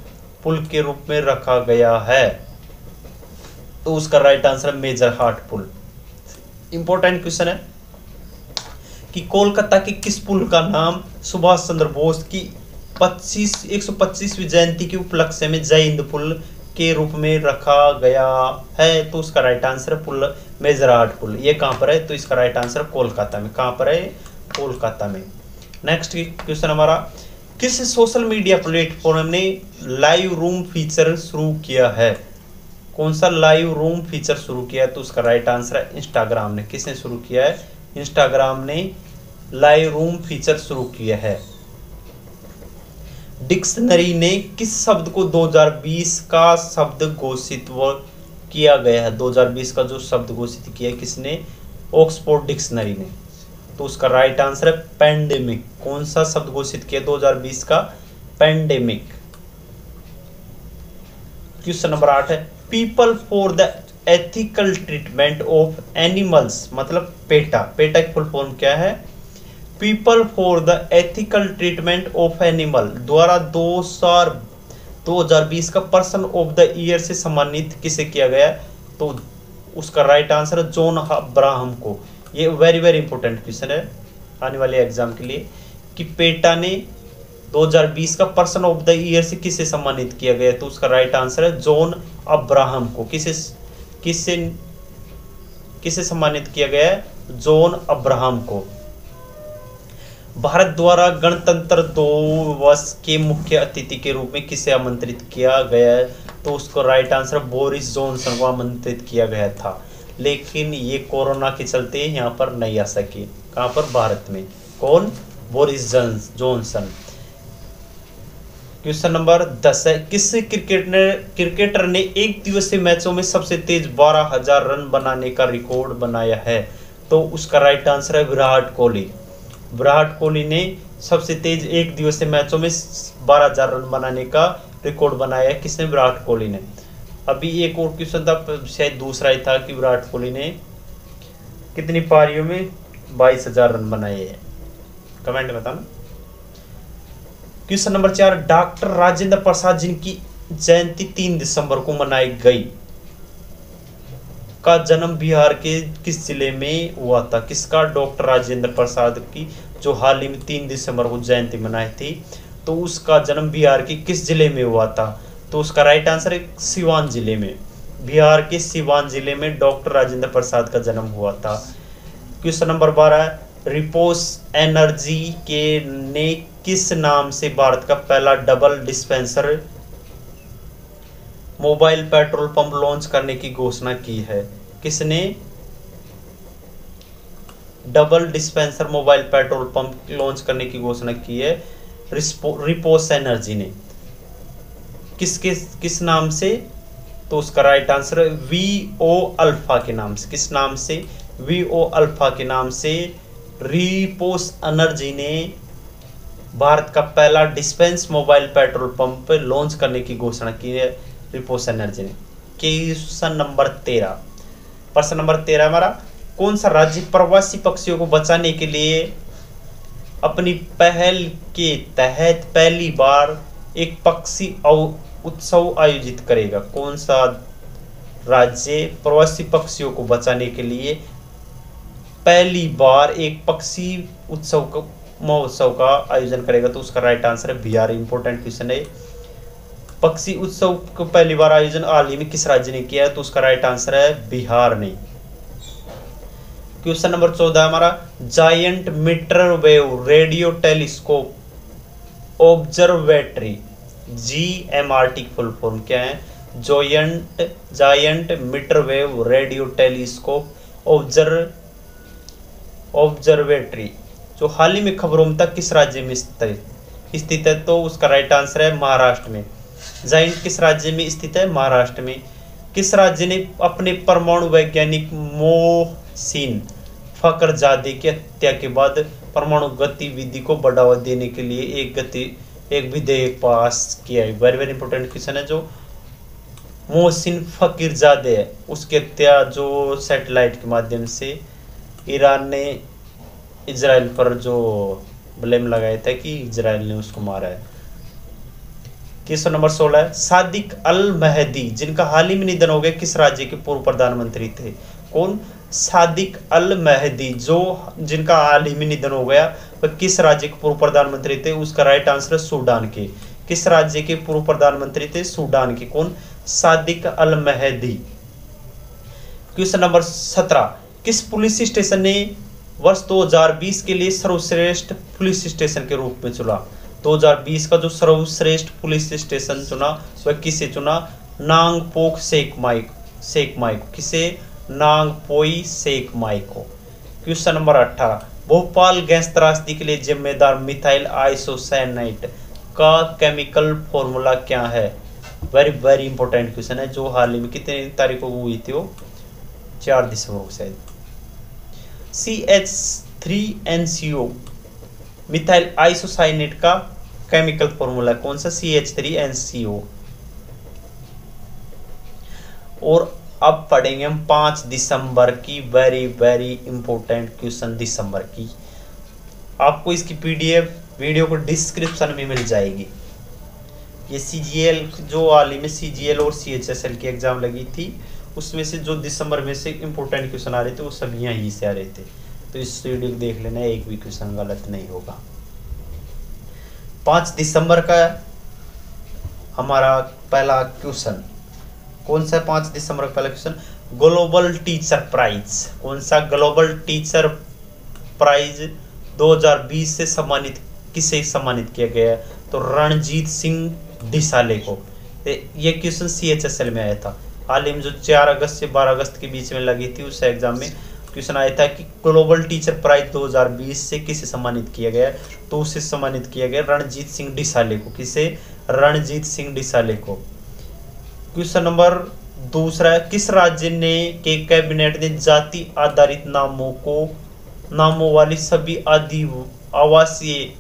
A: पुल के रूप में रखा गया है? तो उसका राइट आंसर है मेजर हाट पुल। इंपॉर्टेंट क्वेश्चन है कि कोलकाता के किस पुल का नाम सुभाष चंद्र बोस की 125वीं जयंती के उपलक्ष्य में जय हिंद पुल के रूप में रखा गया है? तो उसका राइट आंसर है पुल मेजर हाट पुल। ये कहां पर है? तो इसका राइट आंसर कोलकाता में। कहां पर है? कोलकाता में। नेक्स्ट क्वेश्चन हमारा, किस सोशल मीडिया प्लेटफॉर्म ने लाइव रूम फीचर शुरू किया है? कौन सा लाइव रूम फीचर शुरू किया है? तो उसका राइट आंसर है इंस्टाग्राम ने। किसने शुरू किया है? इंस्टाग्राम ने लाइव रूम फीचर शुरू किया है। डिक्शनरी ने किस शब्द को 2020 का शब्द घोषित किया गया है? 2020 का जो शब्द घोषित किया है किसने? ऑक्सफोर्ड डिक्शनरी ने। तो उसका राइट आंसर है पैंडेमिक। कौन सा शब्द घोषित किया 2020 का? पैंडेमिक। क्वेश्चन नंबर 8 है, people for the ethical treatment of animals मतलब पेटा। पेटा की फुल फॉर्म क्या है? People for the ethical treatment of animal द्वारा 2020 का पर्सन ऑफ द ईयर से सम्मानित किसे किया गया? तो उसका राइट आंसर है जॉन अब्राहम को। ये वेरी वेरी इंपॉर्टेंट क्वेश्चन है आने वाले एग्जाम के लिए कि पेटा ने 2020 का पर्सन ऑफ द ईयर से किसे सम्मानित किया गया? तो उसका राइट आंसर है जॉन अब्राहम को। किसे सम्मानित किया गया है? जॉन अब्राहम को। भारत द्वारा गणतंत्र दिवस के मुख्य अतिथि के रूप में किसे आमंत्रित किया गया है? तो उसको राइट आंसर बोरिस जॉनसन को आमंत्रित किया गया था, लेकिन ये कोरोना के चलते यहाँ पर नहीं आ सके। कहाँ पर? भारत में। कौन? Boris Johnson. क्वेश्चन नंबर 10 है, किस क्रिकेटर ने एक दिवसीय मैचों में सबसे तेज 12,000 रन बनाने का रिकॉर्ड बनाया है? तो उसका राइट आंसर है विराट कोहली। विराट कोहली ने सबसे तेज एक दिवसीय मैचों में 12,000 रन बनाने का रिकॉर्ड बनाया है। किसने? विराट कोहली ने। अभी एक और क्वेश्चन था, शायद दूसरा ही था, कि विराट कोहली ने कितनी पारियों में 22,000 रन बनाए हैं? कमेंट में बताना। Question number 4, doctor Rajendra Prasad जिनकी जयंती 3 दिसंबर को मनाई गई का जन्म बिहार के किस जिले में हुआ था? किसका? डॉक्टर राजेंद्र प्रसाद की जो हाल ही में 3 दिसंबर को जयंती मनाई थी, तो उसका जन्म बिहार के किस जिले में हुआ था? तो उसका राइट आंसर है सिवान जिले में। बिहार के सिवान जिले में डॉक्टर राजेंद्र प्रसाद का जन्म हुआ था। क्वेश्चन नंबर 12, रिपोस एनर्जी के ने किस नाम से भारत का पहला double dispenser mobile petrol pump launch करने की घोषणा की है? किसने double dispenser mobile petrol pump launch करने की घोषणा की है? रिपोस एनर्जी ने। किस नाम से? तो उसका राइट आंसर है VO अल्फा के नाम से। किस नाम से? VO अल्फा के नाम से रिपोस एनर्जी ने भारत का पहला dispense mobile petrol pump launch करने की घोषणा की है रिपोस एनर्जी ने। क्वेश्चन नंबर 13, प्रश्न नंबर 13 हमारा, कौन सा राज्य प्रवासी पक्षियों को बचाने के लिए अपनी पहल के तहत पहली बार एक पक्षी उत्सव आयोजित करेगा? कौन सा राज्य प्रवासी पक्षियों को बचाने के लिए पहली बार एक पक्षी महोत्सव का आयोजन करेगा? तो उसका राइट आंसर है बिहार। इंपॉर्टेंट क्वेश्चन है। पक्षी उत्सव को पहली बार आयोजन हाल ही में किस राज्य ने किया है? तो उसका राइट आंसर है बिहार ने। क्वेश्चन नंबर 14 हमारा, giant metrewave radio telescope observatory GMRT की फुल फॉर्म क्या है? Giant metrewave radio telescope observatory जो हाल ही में खबरों में तक किस राज्य में स्थित है? तो उसका राइट आंसर है महाराष्ट्र में। जायंट किस राज्य में स्थित है? महाराष्ट्र में। किस राज्य ने अपने परमाणु वैज्ञानिक मोहसिन फखरजादे की हत्या के बाद परमाणु गतिविधि को बढ़ावा देने के लिए एक विधेयक पास किया है। वेरी वेरी इंपॉर्टेंट क्वेश्चन है। जो मोहसिन फखरजादे है उसकी हत्या जो सैटेलाइट के माध्यम से ईरान ने इजराइल पर जो ब्लेम लगाया था कि इजराइल ने उसको मारा है। क्वेश्चन नंबर 16 है, सादिक अल महदी जिनका हाल ही में निधन हो गया किस राज्य के पूर्व प्रधानमंत्री थे? कौन? सादिक अल महदी जो जिनका हाल ही में निधन हो गया वह किस राज्य के पूर्व प्रधानमंत्री थे? उसका राइट आंसर है सूडान के। किस राज्य के पूर्व प्रधानमंत्री थे? सूडान के। कौन? सादिक अल महदी। क्वेश्चन नंबर 17, किस पुलिस स्टेशन ने वर्ष 2020 के लिए सर्वश्रेष्ठ पुलिस स्टेशन के रूप में चुना? 2020 का जो सर्वश्रेष्ठ पुलिस स्टेशन चुना वह किसे चुना? नांगपोक सेकमाई को। किसे? नांगपोई सेकमाई को। क्वेश्चन नंबर 18, भोपाल गैस त्रासदी के लिए जिम्मेदार मिथाइल आइसोसाइनेट का केमिकल फॉर्मूला क्या है? वेरी वेरी इंपॉर्टेंट क्वेश्चन है जो हाल ही में कितने तारीख को हुई थी? वो 4 दिसंबर को शायद। CH3NCO मिथाइल आइसोसाइनेट का केमिकल फॉर्मूला कौन सा? CH3NCO। और अब पढ़ेंगे हम 5 दिसंबर की वेरी वेरी इंपॉर्टेंट क्वेश्चन दिसंबर की। आपको इसकी PDF वीडियो को डिस्क्रिप्शन में मिल जाएगी। ये CGL जो हाल ही में CGL और CHSL की एग्जाम लगी थी उसमें से जो दिसंबर में से इंपॉर्टेंट क्वेश्चन आ रहे थे वो सब यहीं से आ रहे थे। तो इस वीडियो को देख लेना, एक भी क्वेश्चन गलत नहीं होगा। 5 दिसंबर का हमारा पहला क्वेश्चन कौन सा? 5 दिसंबर का पहला क्वेश्चन, ग्लोबल टीचर प्राइज। कौन सा? ग्लोबल टीचर प्राइज 2020 से सम्मानित किसे सम्मानित किया गया है? तो रणजीत सिंह डिसाले को। ये क्वेश्चन CHSL में आया था हाल ही में जो 4 अगस्त से 12 अगस्त के बीच में लगी थी उस एग्जाम में क्वेश्चन आया था कि ग्लोबल टीचर प्राइज 2020 से किसे सम्मानित किया गया? तो उसे सम्मानित किया गया रणजीत सिंह डिसाले को। किसे? रणजीत सिंह डिसाले को। क्वेश्चन नंबर 2, किस राज्य ने के कैबिनेट ने जाति आधारित नामों वाली सभी आवासीय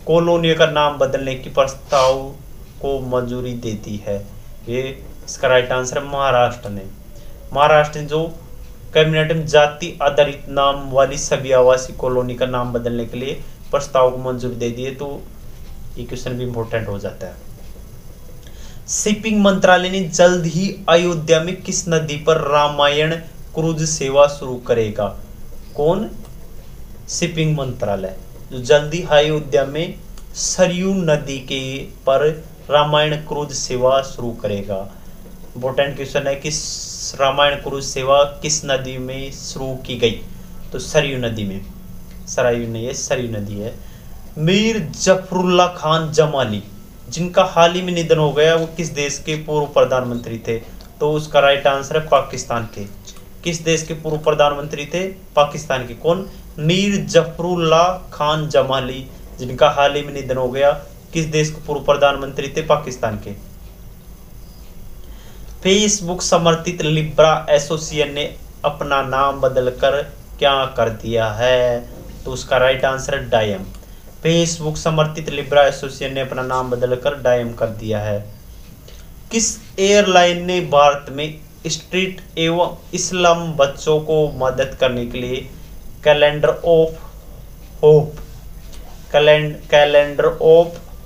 A: कॉलोनियों का नाम बदलने की प्रस्ताव को मंजूरी दे दी है? ये इसका राइट आंसर है महाराष्ट्र ने। महाराष्ट्र ने जो कैबिनेट में जाति आधारित नाम वाली सभी आवासीय कॉलोनी का नाम बदलने के लिए प्रस्ताव को मंजूरी दे दी है। तो ये क्वेश्चन भी इंपॉर्टेंट हो जाता है। शिपिंग मंत्रालय ने जल्द ही अयोध्या में किस नदी पर रामायण क्रूज सेवा शुरू करेगा? कौन? शिपिंग मंत्रालय जो जल्दी अयोध्या में सरयू नदी के पर रामायण क्रूज सेवा शुरू करेगा। इंपॉर्टेंट क्वेश्चन है कि रामायण क्रूज सेवा किस नदी में शुरू की गई? तो सरयू नदी में। सरयू नहीं है, सरयू नदी है। मीर जफरुल्लाह खान जमाली जिनका हाल ही में निधन हो गया वो किस देश के पूर्व प्रधानमंत्री थे? तो उसका राइट आंसर है पाकिस्तान के। किस देश के पूर्व प्रधानमंत्री थे? पाकिस्तान के। कौन? मीर जफरुल्लाह खान जमाली जिनका हाल ही में निधन हो गया किस देश के पूर्व प्रधानमंत्री थे? पाकिस्तान के। फेसबुक समर्थित लिब्रा एसोसिएशन ने अपना नाम बदलकर क्या कर दिया है? तो उसका राइट आंसर है डायम। फेसबुक समर्थित लिब्रा एसोसिएशन ने अपना नाम बदलकर डायम कर दिया है। किस एयरलाइन ने भारत में स्ट्रीट एवं इस्लाम बच्चों को मदद करने के लिए कैलेंडर ऑफ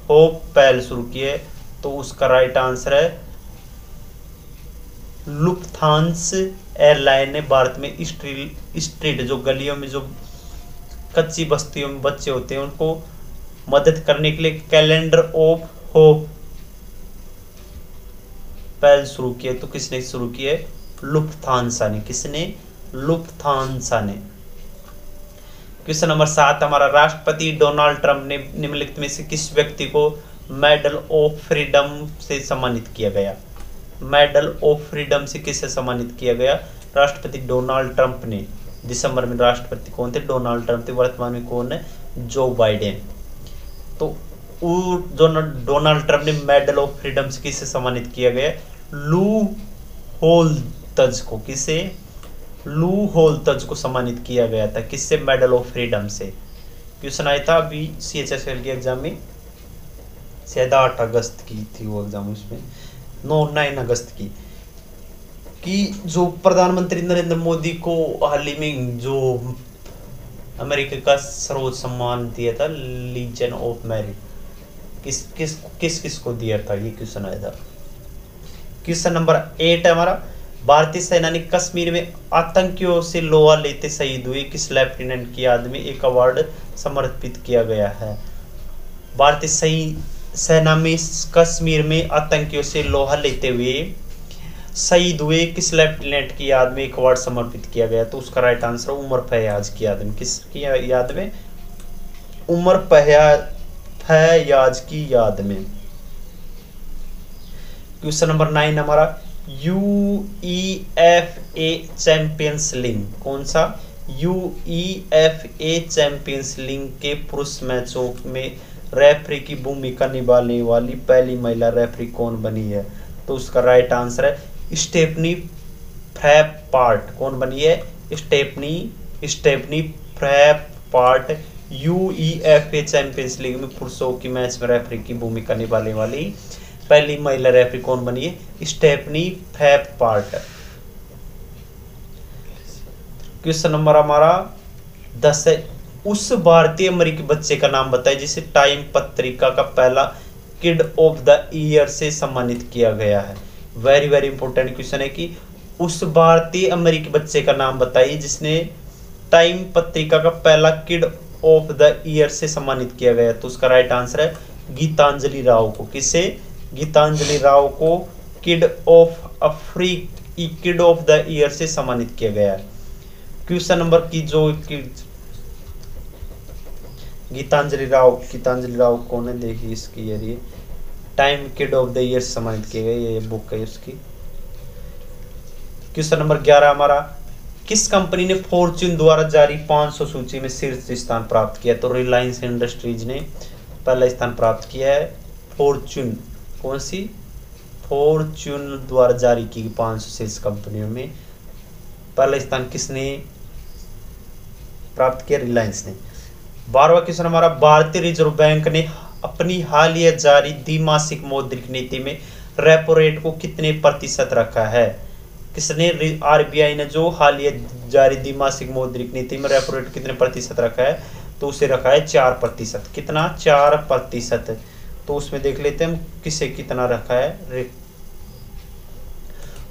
A: होप पहल शुरू की है? तो उसका राइट आंसर है लुफ्थांसा एयरलाइन ने भारत में स्ट्रीट जो गलियों में जो कच्ची बस्तियों में बच्चे होते हैं उनको मदद करने के लिए कैलेंडर ऑफ होप पहल शुरू की है। तो किसने शुरू की है? लुफ्थांसा ने। किसने? लुफ्थांसा ने। क्वेश्चन नंबर 7 हमारा, राष्ट्रपति डोनाल्ड ट्रंप ने निम्नलिखित में से किस व्यक्ति को मेडल ऑफ फ्रीडम से सम्मानित किया गया? मेडल ऑफ फ्रीडम से किससे सम्मानित किया गया? राष्ट्रपति डोनाल्ड ट्रंप ने। दिसंबर में राष्ट्रपति कौन थे? डोनाल्ड ट्रंप थे। वर्तमान में कौन है? Joe Biden. तो डोनाल्ड ट्रंप ने मेडल ऑफ फ्रीडम से किससे सम्मानित किया गया? लू होल्टज को। किसे? लू होल्टज को सम्मानित किया गया था, किससे? मेडल ऑफ फ्रीडम से। क्वेश्चन आया था अभी CHSL के एग्जाम में, शायद 8 अगस्त की थी वो एग्जाम, उसमें 9 अगस्त की, कि जो प्रधानमंत्री नरेंद्र मोदी को हाल ही में जो अमेरिका का सर्वोच्च सम्मान दिया था, लीजन ऑफ मेरिट, किस किस को दिया था, ये क्वेश्चन आया था। क्वेश्चन नंबर 8 है हमारा, भारतीय सेनानी कश्मीर में आतंकियों से लोहा लेते शहीद हुए किस लेफ्टिनेंट की याद में एक अवार्ड समर्पित किया गया है? भारतीय सेना में कश्मीर में आतंकियों से लोहा लेते हुए शहीद हुए किस लेफ्टिनेंट की याद में एक अवार्ड समर्पित किया गया? तो उसका राइट आंसर उमर फैयाज की याद में। किसकी याद में? उमर फैयाज की याद में। क्वेश्चन नंबर 9 हमारा, UEFA चैंपियंस लीग, कौन सा? UEFA चैंपियंस लीग के पुरुष मैचों में रेफरी की भूमिका निभाने वाली पहली महिला रेफरी कौन बनी है? तो उसका राइट आंसर है स्टेफनी फ्रैप्पार्ट। कौन बनी है? स्टेफनी फ्रैप्पार्ट UEFA चैंपियंस लीग में पुरुषों की मैच में रेफरी की भूमिका निभाने वाली पहली महिला रेफरी कौन बनी है? स्टेफनी फ्रैप्पार्ट। क्वेश्चन नंबर हमारा 10 है, उस भारतीय अमेरिकी बच्चे का नाम बताए जिसे टाइम पत्रिका का पहला किड ऑफ द ईयर से सम्मानित किया गया है। वेरी वेरी इंपॉर्टेंट क्वेश्चन है कि उस भारतीय अमेरिकी बच्चे का नाम बताइए जिसने टाइम पत्रिका का पहला किड ऑफ द ईयर से सम्मानित किया गया। तो उसका राइट आंसर है गीतांजलि राव को। किसे? गीतांजलि राव को किड ऑफ द ईयर से सम्मानित किया गया है। क्वेश्चन नंबर की जो गीतांजलि राव कौन है? देखिए इसकी ये time kid of the year से सम्मानित किए गए, ये बुक है उसकी। क्वेश्चन नंबर 11 हमारा, किस कंपनी ने फॉर्च्यून द्वारा जारी 500 सूची में शीर्ष स्थान प्राप्त किया? तो रिलायंस इंडस्ट्रीज ने पहला स्थान प्राप्त किया है। फॉर्च्यून, कौन सी? फॉर्च्यून द्वारा जारी की 500 शीर्ष कंपनियों में पहला स्थान किसने प्राप्त किया? रिलायंस ने। 12वां क्वेश्चन हमारा, भारतीय रिजर्व बैंक ने अपनी हालिया जारी द्विमासिक मौद्रिक नीति में रेपो रेट को कितने प्रतिशत रखा है? किसने? RBI ने जो हालिया जारी द्विमासिक मौद्रिक नीति में रेपो रेट कितने प्रतिशत रखा है? तो उसे रखा है 4%। कितना? 4%। तो उसमें देख लेते हैं हम किसे कितना रखा है।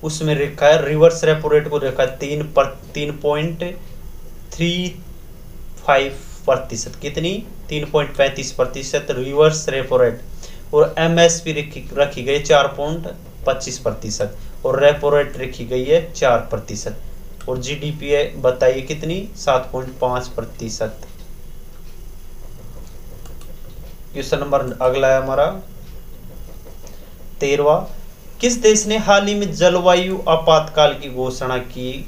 A: उसमें रखा है रिवर्स रेपो रेट को रखा है 3.35%। कितनी? 3.35% रिवर्स रेपो रेट। और MSP रखी गई 4.25% और रेपो रेट रखी गई है 4%। और GDP बताइए कितनी? 7.5%। क्वेश्चन नंबर अगला है हमारा 13वां, किस देश ने हाल ही में जलवायु आपातकाल की घोषणा की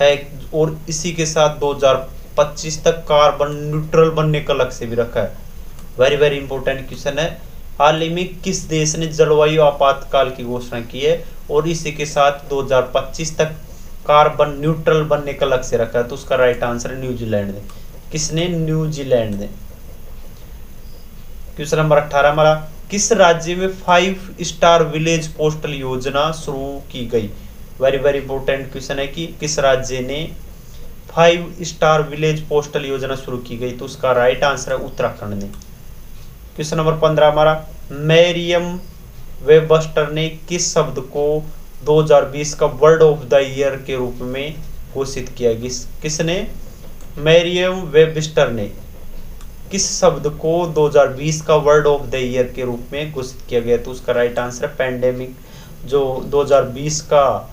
A: है और इसी के साथ 2025 तक कार्बन न्यूट्रल बनने का लक्ष्य भी रखा है? वेरी वेरी इंपॉर्टेंट क्वेश्चन है। हाल ही में किस देश ने जलवायु आपातकाल की घोषणा की है और इसी के साथ 2025 तक कार्बन न्यूट्रल बनने का लक्ष्य रखा है? तो उसका राइट आंसर है न्यूजीलैंड ने। किसने? न्यूजीलैंड ने। क्वेश्चन नंबर 18 हमारा, किस राज्य में 5 स्टार विलेज पोस्टल योजना शुरू की गई? वेरी वेरी इंपॉर्टेंट क्वेश्चन है कि किस राज्य ने 5 स्टार विलेज पोस्टल योजना शुरू की गई? तो उसका राइट आंसर है उत्तराखंड ने। क्वेश्चन नंबर 15 हमारा, मैरियम वेबस्टर ने किस शब्द को 2020 का वर्ड ऑफ द ईयर के रूप में घोषित किया? किसने? मैरियम वेबस्टर ने किस शब्द को 2020 का वर्ड ऑफ द ईयर के रूप में घोषित किया गया? तो उसका राइट आंसर है पैंडेमिक। जो 2020 का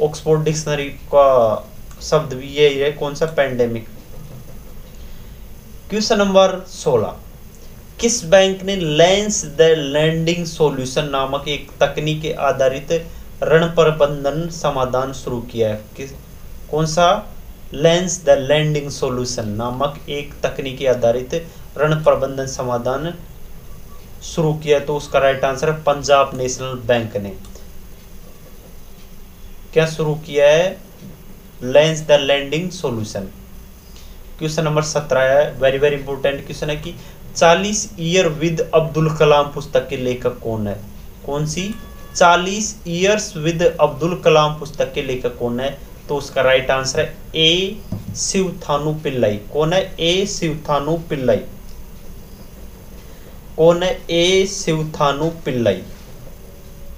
A: ऑक्सफोर्ड डिक्शनरी का शब्द भी यही है, कौन सा? पैंडेमिक। क्वेश्चन नंबर 16, किस बैंक ने लेंस द लैंडिंग सॉल्यूशन नामक एक तकनीक आधारित ऋण प्रबंधन समाधान शुरू किया है? कौन सा? लेंस द लैंडिंग सॉल्यूशन नामक एक तकनीकी आधारित ऋण प्रबंधन समाधान शुरू किया। तो उसका राइट आंसर है पंजाब नेशनल बैंक ने। क्या शुरू किया है? Land the landing solution. Question number 17 है, वेरी वेरी इंपॉर्टेंट क्वेश्चन है कि 40 ईयर विद अब्दुल कलाम पुस्तक के लेखक कौन है? कौन सी? 40 ईयर्स विद अब्दुल कलाम पुस्तक के लेखक कौन है? तो उसका राइट आंसर है ए शिवथानु पिल्लाई। कौन है? ए शिवथानु पिल्लाई। कौन है? ए शिवथानु पिल्लाई।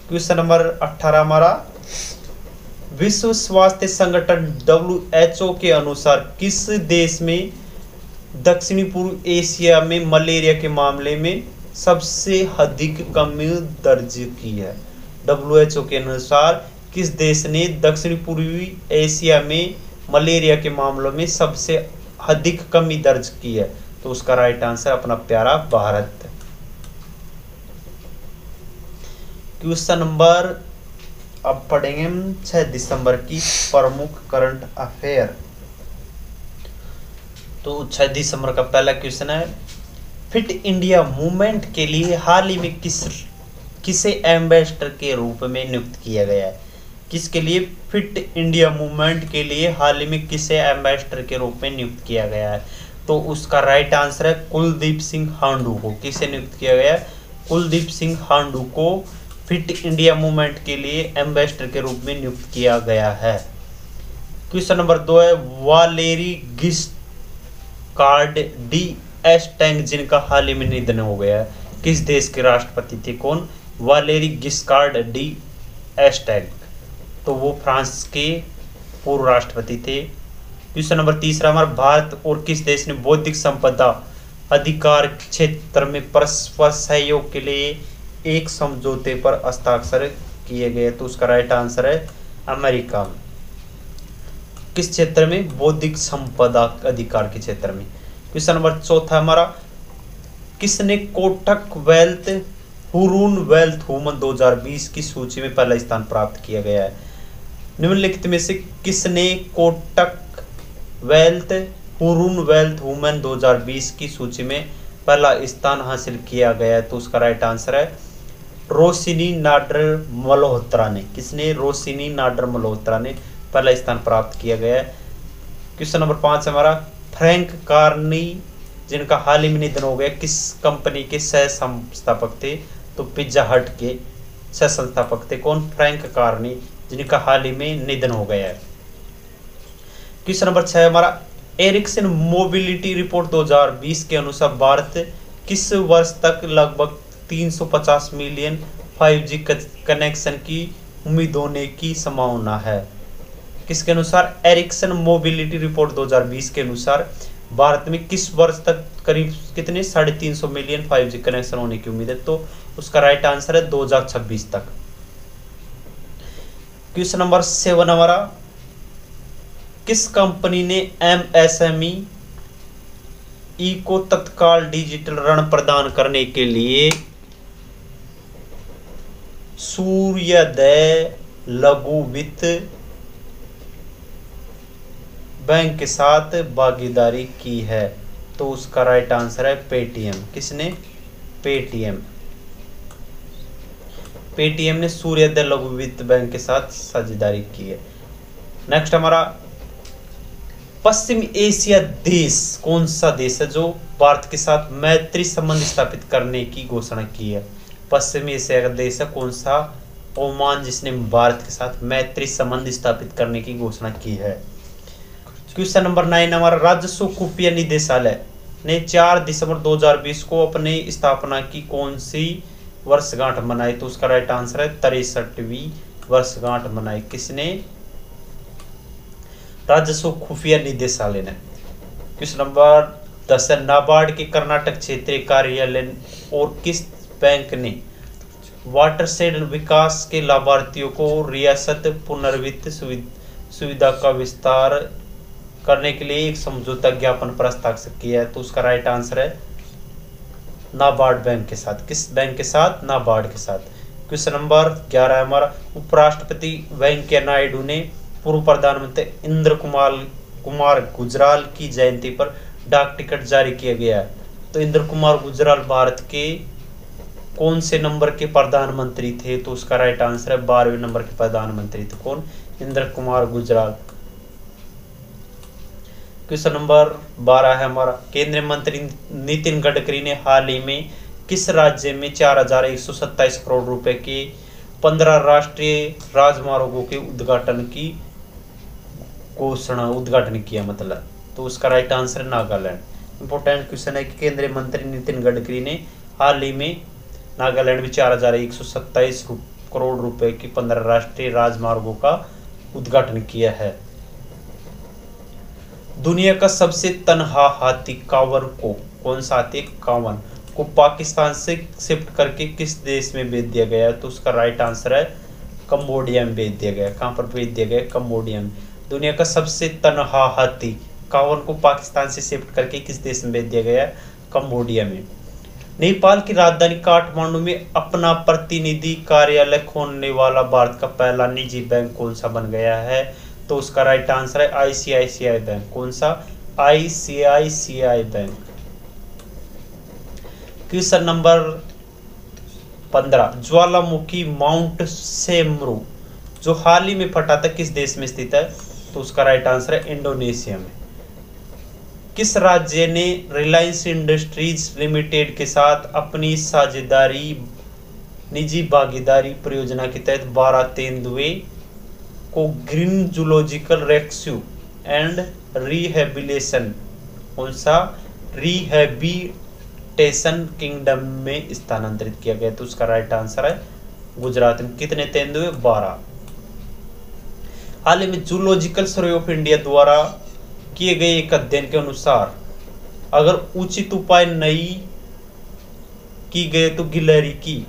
A: क्वेश्चन नंबर 18 हमारा, विश्व स्वास्थ्य संगठन WHO के अनुसार किस देश में दक्षिणी पूर्व एशिया में मलेरिया के मामले में सबसे अधिक कमी दर्ज की है? WHO के अनुसार किस देश ने दक्षिणी पूर्वी एशिया में मलेरिया के मामलों में सबसे अधिक कमी दर्ज की है? तो उसका राइट आंसर अपना प्यारा भारत। क्वेश्चन नंबर अब पढ़ेंगे हम 6 दिसंबर की प्रमुख करंट अफेयर। तो 6 दिसंबर का पहला क्वेश्चन है, फिट इंडिया मूवमेंट के लिए हाल ही में किसे एम्बेसडर के रूप में नियुक्त किया गया है? किसके लिए? फिट इंडिया मूवमेंट के लिए हाल ही में किसे एम्बेसडर के रूप में नियुक्त किया गया है? तो उसका राइट आंसर है कुलदीप सिंह हांडू को। किसे नियुक्त किया गया है? कुलदीप सिंह हांडू को फिट इंडिया मूवमेंट के लिए एम्बेसडर के रूप में नियुक्त किया गया है। क्वेश्चन नंबर 2 है, वालेरी गिस्कार्ड d'Estaing जिनका हाल ही में निधन हो गया है, किस देश के राष्ट्रपति थे? कौन? Valery Giscard d'Estaing। तो वो फ्रांस के पूर्व राष्ट्रपति थे। क्वेश्चन नंबर 3 हमारा, भारत और किस देश ने बौद्धिक संपदा अधिकार क्षेत्र में परस्पर सहयोग के लिए एक समझौते पर हस्ताक्षर किए गए? तो उसका राइट आंसर है अमेरिका। किस क्षेत्र में? बौद्धिक संपदा अधिकार के क्षेत्र में। क्वेश्चन नंबर 4 हमारा, किसने Kotak wealth Hurun wealth woman 2020 की सूची में पहला स्थान प्राप्त किया गया है? निम्नलिखित में से किसने Kotak wealth Hurun wealth woman 2020 की सूची में पहला स्थान हासिल किया गया है? तो उसका राइट आंसर है रोशिनी नाडर मल्होत्रा ने। किसने? रोशिनी नाडर मल्होत्रा ने पहला स्थान प्राप्त किया गया है। क्वेश्चन नंबर 5 हमारा, फ्रैंक कार्नी जिनका हाल ही में निधन हो गया, किस कंपनी के सह संस्थापक थे? तो पिज्जा हट के सह संस्थापक थे। कौन? फ्रैंक कार्नी जिनका हाल ही में निधन हो गया है। क्वेश्चन नंबर 6 हमारा, एरिक्सन मोबिलिटी रिपोर्ट 2020 के अनुसार भारत किस वर्ष तक लगभग 350 मिलियन 5G कनेक्शन की उम्मीद होने की संभावना है? किसके अनुसार? एरिक्सन मोबिलिटी रिपोर्ट 2020 के अनुसार भारत में किस वर्ष तक करीब कितने 350 मिलियन 5G कनेक्शन होने की उम्मीद है? तो उसका राइट आंसर है 2026 तक। क्वेश्चन नंबर 7 हमारा, किस कंपनी ने MSME को तत्काल डिजिटल ऋण प्रदान करने के लिए सूर्योदय लघु वित्त बैंक के साथ भागीदारी की है? तो उसका राइट आंसर है पेटीएम। किसने? पेटीएम। पेटीएम ने सूर्योदय लघु वित्त बैंक के साथ साझेदारी की है। नेक्स्ट हमारा, पश्चिम एशिया देश कौन सा देश है जो भारत के साथ मैत्री संबंध स्थापित करने की घोषणा की है? पश्चिम एशिया का देश है कौन सा? ओमान, जिसने भारत के साथ मैत्री संबंध स्थापित करने की घोषणा की है। क्वेश्चन नंबर 9 हमारा, राजस्व खुफिया निदेशालय ने 4 दिसंबर 2020 को अपनी स्थापना की कौन सी वर्षगांठ मनाई? तो उसका राइट आंसर है 63वीं वर्षगांठ मनाई। किसने? राजस्व खुफिया निदेशालय ने। क्वेश्चन नंबर 10, नाबार्ड के कर्नाटक क्षेत्रीय कार्यालय और किस बैंक ने वाटरशेड विकास के लाभार्थियों को रियासत पुनर्वित्त सुविधा का विस्तार करने के लिए एक समझौता ज्ञापन पर हस्ताक्षर किया है? तो उसका राइट आंसर है नाबार्ड बैंक के साथ। किस बैंक के साथ? नाबार्ड के साथ। क्वेश्चन नंबर 11 हमारा, उपराष्ट्रपति वेंकैया नायडू ने पूर्व प्रधानमंत्री इंद्र कुमार गुजराल की जयंती पर डाक टिकट जारी किया गया है। तो इंद्र कुमार गुजराल भारत के कौन से नंबर के प्रधानमंत्री थे? तो उसका राइट आंसर है 12वें नंबर के प्रधानमंत्री थे। कौन? इंद्र कुमार गुजराल। क्वेश्चन नंबर 12 है हमारा, केंद्रीय मंत्री नितिन गडकरी ने हाल ही में किस राज्य में 4127 करोड़ रुपए के 15 राष्ट्रीय राजमार्गों के उद्घाटन किया, मतलब, तो उसका राइट आंसर है नागालैंड। इंपॉर्टेंट क्वेश्चन है कि केंद्रीय मंत्री नितिन गडकरी ने हाल ही में नागालैंड में 4127 करोड़ रुपए की 15 राष्ट्रीय राजमार्गों का उद्घाटन किया है। दुनिया का सबसे तनहा हाथी कांवर को, कौन सा हाथी, कांवर को पाकिस्तान से शिफ्ट करके किस देश में भेज दिया गया है, तो उसका राइट आंसर है कंबोडिया में भेज दिया गया। कहां पर भेज दिया गया, कंबोडिया में। दुनिया का सबसे तनहा हाथी कांवर को पाकिस्तान से शिफ्ट करके किस देश में भेज दिया गया है, कंबोडिया में। नेपाल की राजधानी काठमांडू में अपना प्रतिनिधि कार्यालय खोलने वाला भारत का पहला निजी बैंक कौन सा बन गया है, तो उसका राइट आंसर है आईसीआईसीआई बैंक। कौन सा, आईसीआईसीआई बैंक। क्वेश्चन नंबर 15, ज्वालामुखी माउंट सेमरू जो हाल ही में फटा था किस देश में स्थित है, तो उसका राइट आंसर है इंडोनेशिया में। किस राज्य ने रिलायंस इंडस्ट्रीज लिमिटेड के साथ अपनी साझेदारी निजी भागीदारी परियोजना के तहत 12 तेंदुए को green zoological rescue and rehabilitation, कौन सा, रिहेबिलिटेशन किंगडम में स्थानांतरित किया गया, तो उसका राइट आंसर है गुजरात में। कितने तेंदुए, 12। हाल ही में जूलॉजिकल सर्वे ऑफ इंडिया द्वारा किए गए एक अध्ययन के अनुसार अगर उचित उपाय नहीं की गए तो गिलहरी की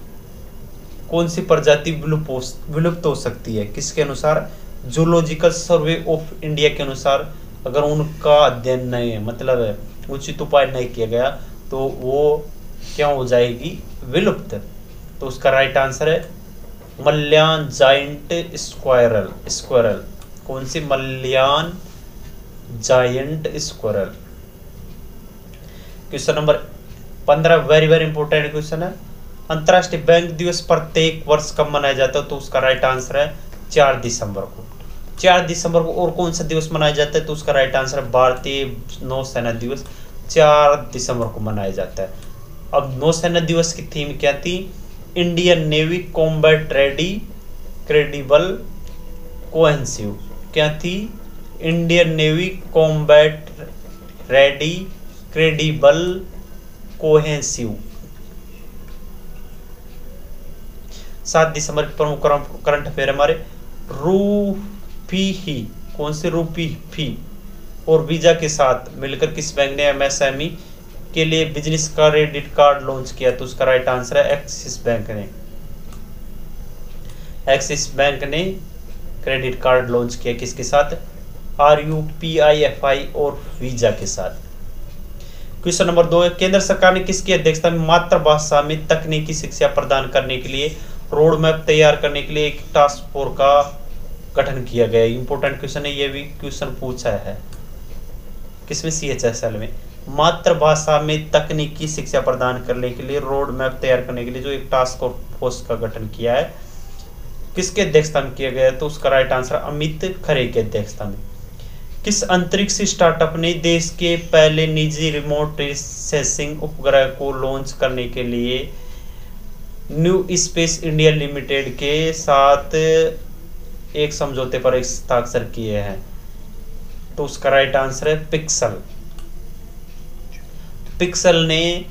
A: कौन सी प्रजाति विलुप्त हो सकती है, किसके अनुसार, जूलॉजिकल सर्वे ऑफ इंडिया के अनुसार अगर उनका अध्ययन नहीं है, मतलब उचित उपाय नहीं किया गया, तो वो क्या हो जाएगी, विलुप्त। तो उसका राइट आंसर है मल्यान जायंट स्क्वायरल। कौन सी, Malayan giant squirrel. Question number 15 very very important question है, अंतर्राष्ट्रीय बैंक दिवस प्रत्येक वर्ष कब मनाया जाता है, तो उसका राइट आंसर है 4 दिसंबर को। 4 दिसंबर को और कौन सा दिवस मनाया जाता है, तो उसका राइट आंसर है भारतीय नौसेना दिवस 4 दिसंबर को मनाया जाता है। अब नौसेना दिवस की थीम क्या थी, Indian navy combat ready credible cohesive, क्या थी, Indian navy combat ready credible cohesive. 7 दिसंबर के प्रमुख करंट अफेयर हमारे, रूपी, कौन से, रूपी और वीजा के साथ मिलकर किस बैंक ने एमएसएमई के लिए बिजनेस क्रेडिट कार्ड लॉन्च किया, तो उसका राइट आंसर है एक्सिस बैंक ने। एक्सिस बैंक ने क्रेडिट कार्ड लॉन्च किया किसके साथ, RUPIFI और वीजा के साथ। क्वेश्चन नंबर 2 है, केंद्र सरकार ने किसकी अध्यक्षता में मातृभाषा में तकनीकी शिक्षा प्रदान करने के लिए रोड मैप तैयार करने के लिए एक टास्क फोर्स का गठन किया गया। इंपॉर्टेंट क्वेश्चन है, ये भी क्वेश्चन पूछा है किसमें, CHSL में। मातृभाषा में तकनीकी शिक्षा प्रदान करने के लिए रोड मैप तैयार करने के लिए जो एक टास्क फोर्स का गठन किया है, किसके अध्यक्षता में किया गया है, तो उसका राइट आंसर अमित खरे के अध्यक्षता में। किस अंतरिक्ष स्टार्टअप ने देश के पहले निजी रिमोट सेंसिंग उपग्रह को लॉन्च करने के लिए न्यू स्पेस इंडिया लिमिटेड के साथ एक समझौते पर हस्ताक्षर किए हैं, तो उसका राइट आंसर है पिक्सल। पिक्सल ने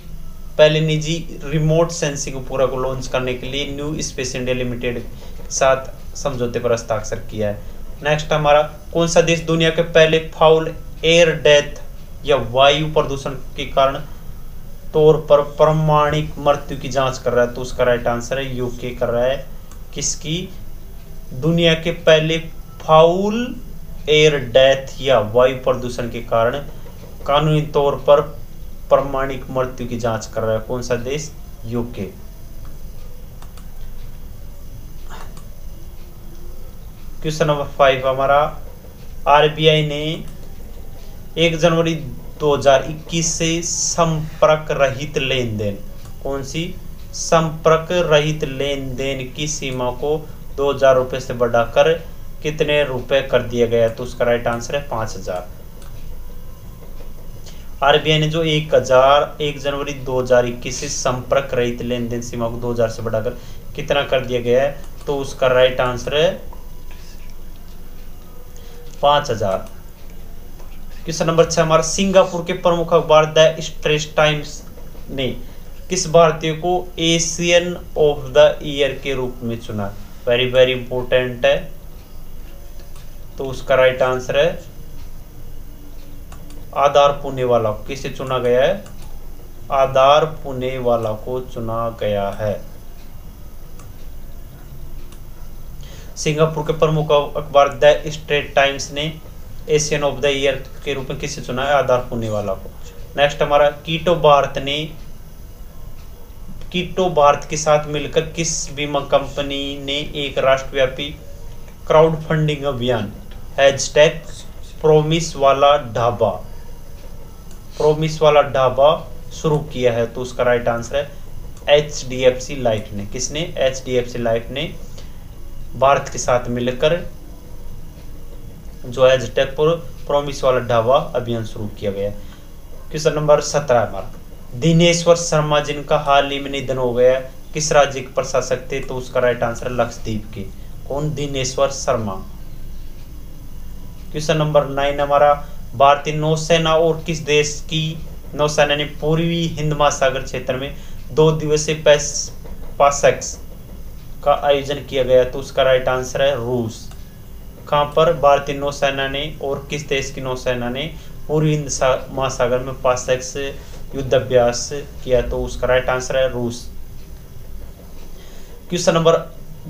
A: पहले निजी रिमोट सेंसिंग उपग्रह को लॉन्च करने के लिए न्यू स्पेस इंडिया लिमिटेड के साथ समझौते पर हस्ताक्षर किया है। नेक्स्ट हमारा, कौन सा देश दुनिया के पहले फाउल एयर डेथ या वायु प्रदूषण के कारण तौर पर प्रामाणिक मृत्यु की जांच कर रहा है, तो उसका राइट आंसर है यूके कर रहा है। किसकी, दुनिया के पहले फाउल एयर डेथ या वायु प्रदूषण के कारण कानूनी तौर पर प्रामाणिक मृत्यु की जांच कर रहा है, कौन सा देश, यूके। क्वेश्चन नंबर 5 हमारा, RBI ने 1 जनवरी 2021 से संपर्क रहित लेन देन, कौन सी, संपर्क रहित लेन देन की सीमा को 2000 रुपये से बढ़ाकर कितने रुपए कर दिया गया, तो उसका राइट आंसर है 5000। आरबीआई ने जो 1 जनवरी 2021 से संपर्क रहित लेन देन सीमा को 2000 से बढ़ाकर कितना कर दिया गया है, तो उसका राइट आंसर है 5000। क्वेश्चन नंबर 6 हमारा, सिंगापुर के प्रमुख अखबार द स्ट्रेस टाइम्स ने किस भारतीय को एशियन ऑफ द ईयर के रूप में चुना? वेरी वेरी इंपॉर्टेंट है, तो उसका राइट आंसर है आधार पुणेवाला को। किसे चुना गया है? आधार पुणेवाला को चुना गया है। सिंगापुर के प्रमुख अखबार द स्ट्रेट टाइम्स ने एशियन ऑफ द ईयर के रूप में किसे चुना है? आधार पुणेवाला को। नेक्स्ट हमारा, कीटो भारत के साथ मिलकर किस बीमा कंपनी ने एक राष्ट्रव्यापी क्राउड फंडिंग अभियान #प्रोमिस वाला ढाबा शुरू किया है? तो उसका राइट आंसर है HDFC लाइफ ने। किसने? HDFC लाइफ ने भारत के साथ मिलकर जो #प्रोमिस वाला ढाबा अभियान शुरू किया गया। क्वेश्चन नंबर 17 हमारा, दिनेश्वर शर्मा जिनका हाल ही में निधन हो गया, किस राज्य के प्रशासक थे? तो उसका राइट आंसर है लक्षद्वीप के। कौन? दिनेश्वर शर्मा। क्वेश्चन नंबर 9 हमारा, भारतीय नौसेना और किस देश की नौसेना ने पूर्वी हिंद महासागर क्षेत्र में 2 दिवसीय पासेक्स का आयोजन किया गया? तो उसका राइट आंसर है रूस। कहां पर? भारतीय नौसेना ने और किस देश की नौसेना ने पूर्वी हिंद महासागर में पासेक्स युद्ध अभ्यास किया? तो उसका राइट आंसर है रूस। क्वेश्चन नंबर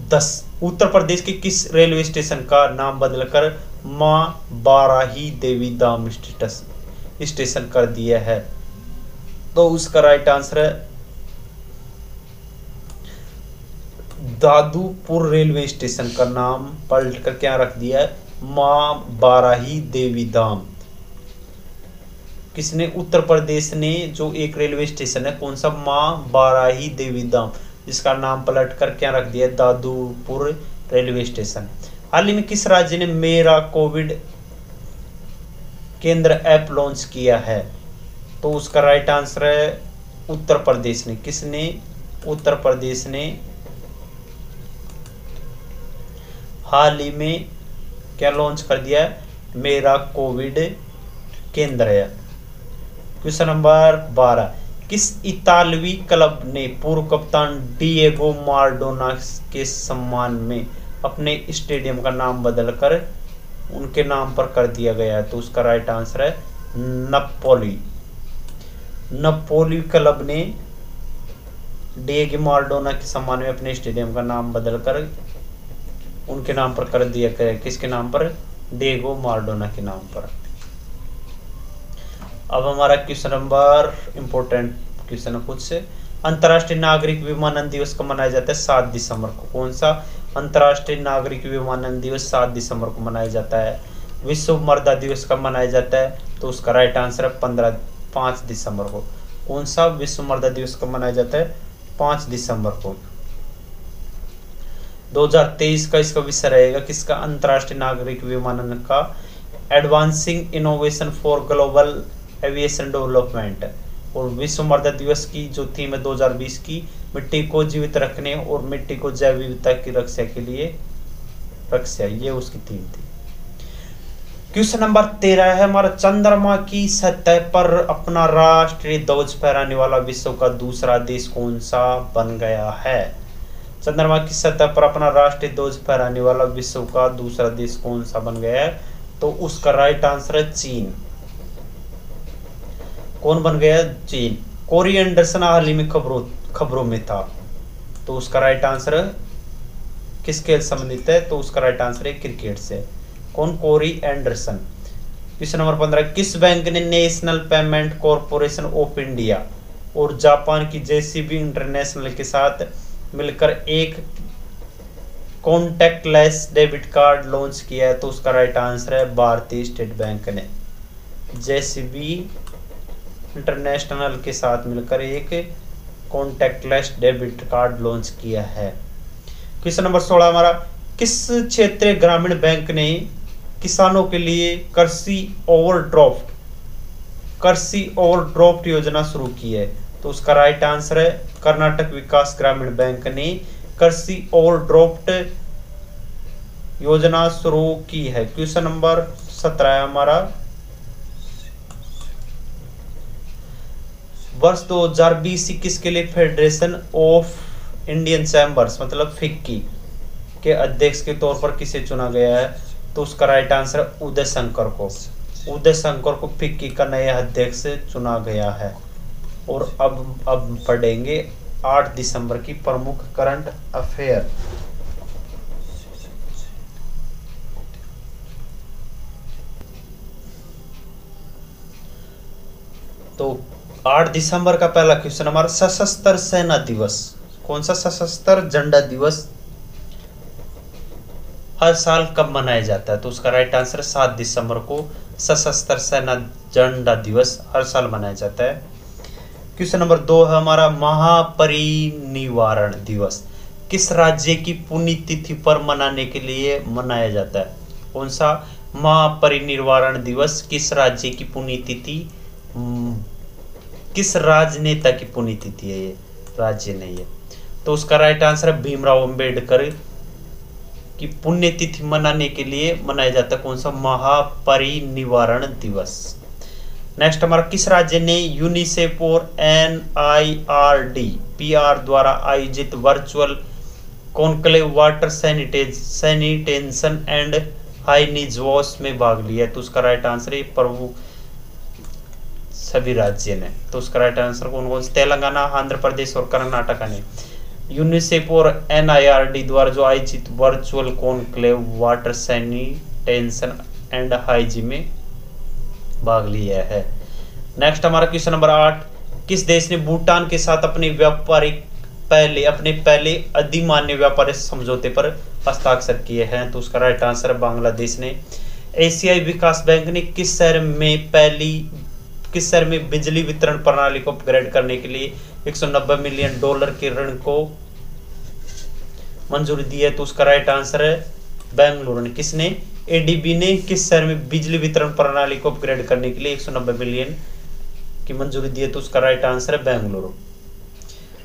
A: 10, उत्तर प्रदेश के किस रेलवे स्टेशन का नाम बदलकर मां बाराही देवी धाम स्टेशन कर दिया है? तो उसका राइट आंसर है दादूपुर रेलवे स्टेशन का नाम पलटकर क्या रख दिया है? मां बाराही देवी धाम। किसने? उत्तर प्रदेश ने जो एक रेलवे स्टेशन है, कौन सा? मां बाराही देवी धाम, जिसका नाम पलटकर क्या रख दिया? Dadupur railway station. हाल ही में किस राज्य ने मेरा कोविड केंद्र ऐप लॉन्च किया है? तो उसका राइट आंसर है उत्तर प्रदेश ने। किसने? उत्तर प्रदेश ने हाल ही में क्या लॉन्च कर दिया है? मेरा कोविड केंद्र है। क्वेश्चन नंबर 12, किस इतालवी क्लब ने पूर्व कप्तान डिएगो माराडोना के सम्मान में अपने स्टेडियम का नाम बदलकर उनके नाम पर कर दिया गया है? तो उसका राइट आंसर है नपोली क्लब ने डिएगो माराडोना के सम्मान में अपने स्टेडियम का नाम बदलकर उनके नाम पर कर दिया गया। किसके नाम पर? डिएगो माराडोना के नाम पर। अब हमारा क्वेश्चन नंबर इंपोर्टेंट क्वेश्चन है कुछ से, अंतर्राष्ट्रीय नागरिक विमानन दिवस कब मनाया जाता है? 7 दिसंबर को। कौन सा? अंतर्राष्ट्रीय नागरिक विमानन दिवस 7 दिसंबर को मनाया जाता है। विश्व मर्दा दिवस कब मनाया जाता है? तो उसका राइट आंसर है 5 दिसंबर को। कौन सा? विश्व मर्दा दिवस कब मनाया जाता है? 5 दिसंबर को। 2023 का इसका विषय रहेगा किसका? अंतर्राष्ट्रीय नागरिक विमानन का, advancing innovation for global aviation development. और विश्व मर्दा दिवस की जो थीम है 2020 की, मिट्टी को जीवित रखने और मिट्टी को जैव विविधता की रक्षा के लिए रक्षा, ये उसकी थीम थी। क्वेश्चन नंबर 13 है हमारा, चंद्रमा की सतह पर अपना राष्ट्रीय ध्वज फहराने वाला विश्व का दूसरा देश कौन सा बन गया है? चंद्रमा की सतह पर अपना राष्ट्रीय ध्वज फहराने वाला विश्व का दूसरा देश कौन सा बन गया है? तो उसका राइट आंसर है चीन। कौन बन गया? चीन। कोरी एंडरसन हाल ही में खबरों में था, तो उसका राइट आंसर किसके संबंधित है? तो उसका राइट आंसर है क्रिकेट से। कौन? Corey Anderson. क्वेश्चन नंबर 15, किस बैंक ने national payment corporation of India और जापान की JCB इंटरनेशनल के साथ मिलकर एक कॉन्टैक्टलेस डेबिट कार्ड लॉन्च किया है? तो उसका राइट आंसर है भारतीय स्टेट बैंक ने JCB इंटरनेशनल के साथ मिलकर एक कॉन्टैक्टलेस डेबिट कार्ड लॉन्च किया है। क्वेश्चन नंबर 16 हमारा, किस क्षेत्रीय ग्रामीण बैंक ने किसानों के लिए कृषि ओवरड्राफ्ट कृषि ओवरड्राफ्ट योजना शुरू की है? तो उसका राइट आंसर है कर्नाटक विकास ग्रामीण बैंक ने कृषि ओवरड्राफ्ट योजना शुरू की है। क्वेश्चन नंबर 17 है हमारा, वर्ष 2020-21 के लिए फेडरेशन ऑफ इंडियन चैम्बर्स मतलब फिक्की के अध्यक्ष के तौर पर किसे चुना गया है? तो उसका राइट आंसर है उदय शंकर को। उदय शंकर को फिक्की का नया अध्यक्ष चुना गया है। और अब पढ़ेंगे 8 दिसंबर की प्रमुख करंट अफेयर। तो 8 दिसंबर का पहला क्वेश्चन हमारा, सशस्त्र सेना दिवस, कौन सा सशस्त्र झंडा दिवस हर साल कब मनाया जाता है? तो उसका राइट आंसर 7 दिसंबर को सशस्त्र सेना झंडा दिवस हर साल मनाया जाता है। क्वेश्चन नंबर 2 है हमारा, महापरिनिर्वाण दिवस किस राज्य की पुण्यतिथि पर मनाने के लिए मनाया जाता है? कौन सा महापरिनिर्वाण दिवस किस राज्य की पुण्यतिथि, किस राजनेता की पुण्यतिथि है? ये राज्य नहीं है। तो उसका राइट आंसर है भीमराव अंबेडकर की पुण्यतिथि मनाने के लिए मनाया जाता है। कौन सा महापरिनिर्वाण दिवस। नेक्स्ट हमारा, किस राज्य ने यूनिसेफ और NIRDPR द्वारा आयोजित virtual conclave water sanitation and hygiene wash में भाग लिया? तो उसका राइट आंसर है प्रभु सभी राज्य ने। तो उसका राइट आंसर कौन कौन से? तेलंगाना, आंध्र प्रदेश और कर्नाटक ने यूनिसेफ और NIRD द्वारा जो आयोजित virtual conclave water sanitation and hygiene में भाग लिया है। नेक्स्ट हमारा क्वेश्चन नंबर 8, किस देश ने भूटान के साथ अपने पहले अधिमान्य व्यापारिक समझौते पर हस्ताक्षर किए हैं? तो उसका राइट आंसर है बांग्लादेश ने। एशियाई विकास बैंक ने किस शहर में बिजली वितरण प्रणाली को अपग्रेड करने के लिए $190 मिलियन के ऋण को मंजूरी दी है? तो उसका राइट आंसर है बेंगलुरु ने। किसने? ADB ने किस शहर में बिजली वितरण प्रणाली को अपग्रेड करने के लिए 190 मिलियन की मंजूरी दी है? तो उसका राइट आंसर है बेंगलुरु।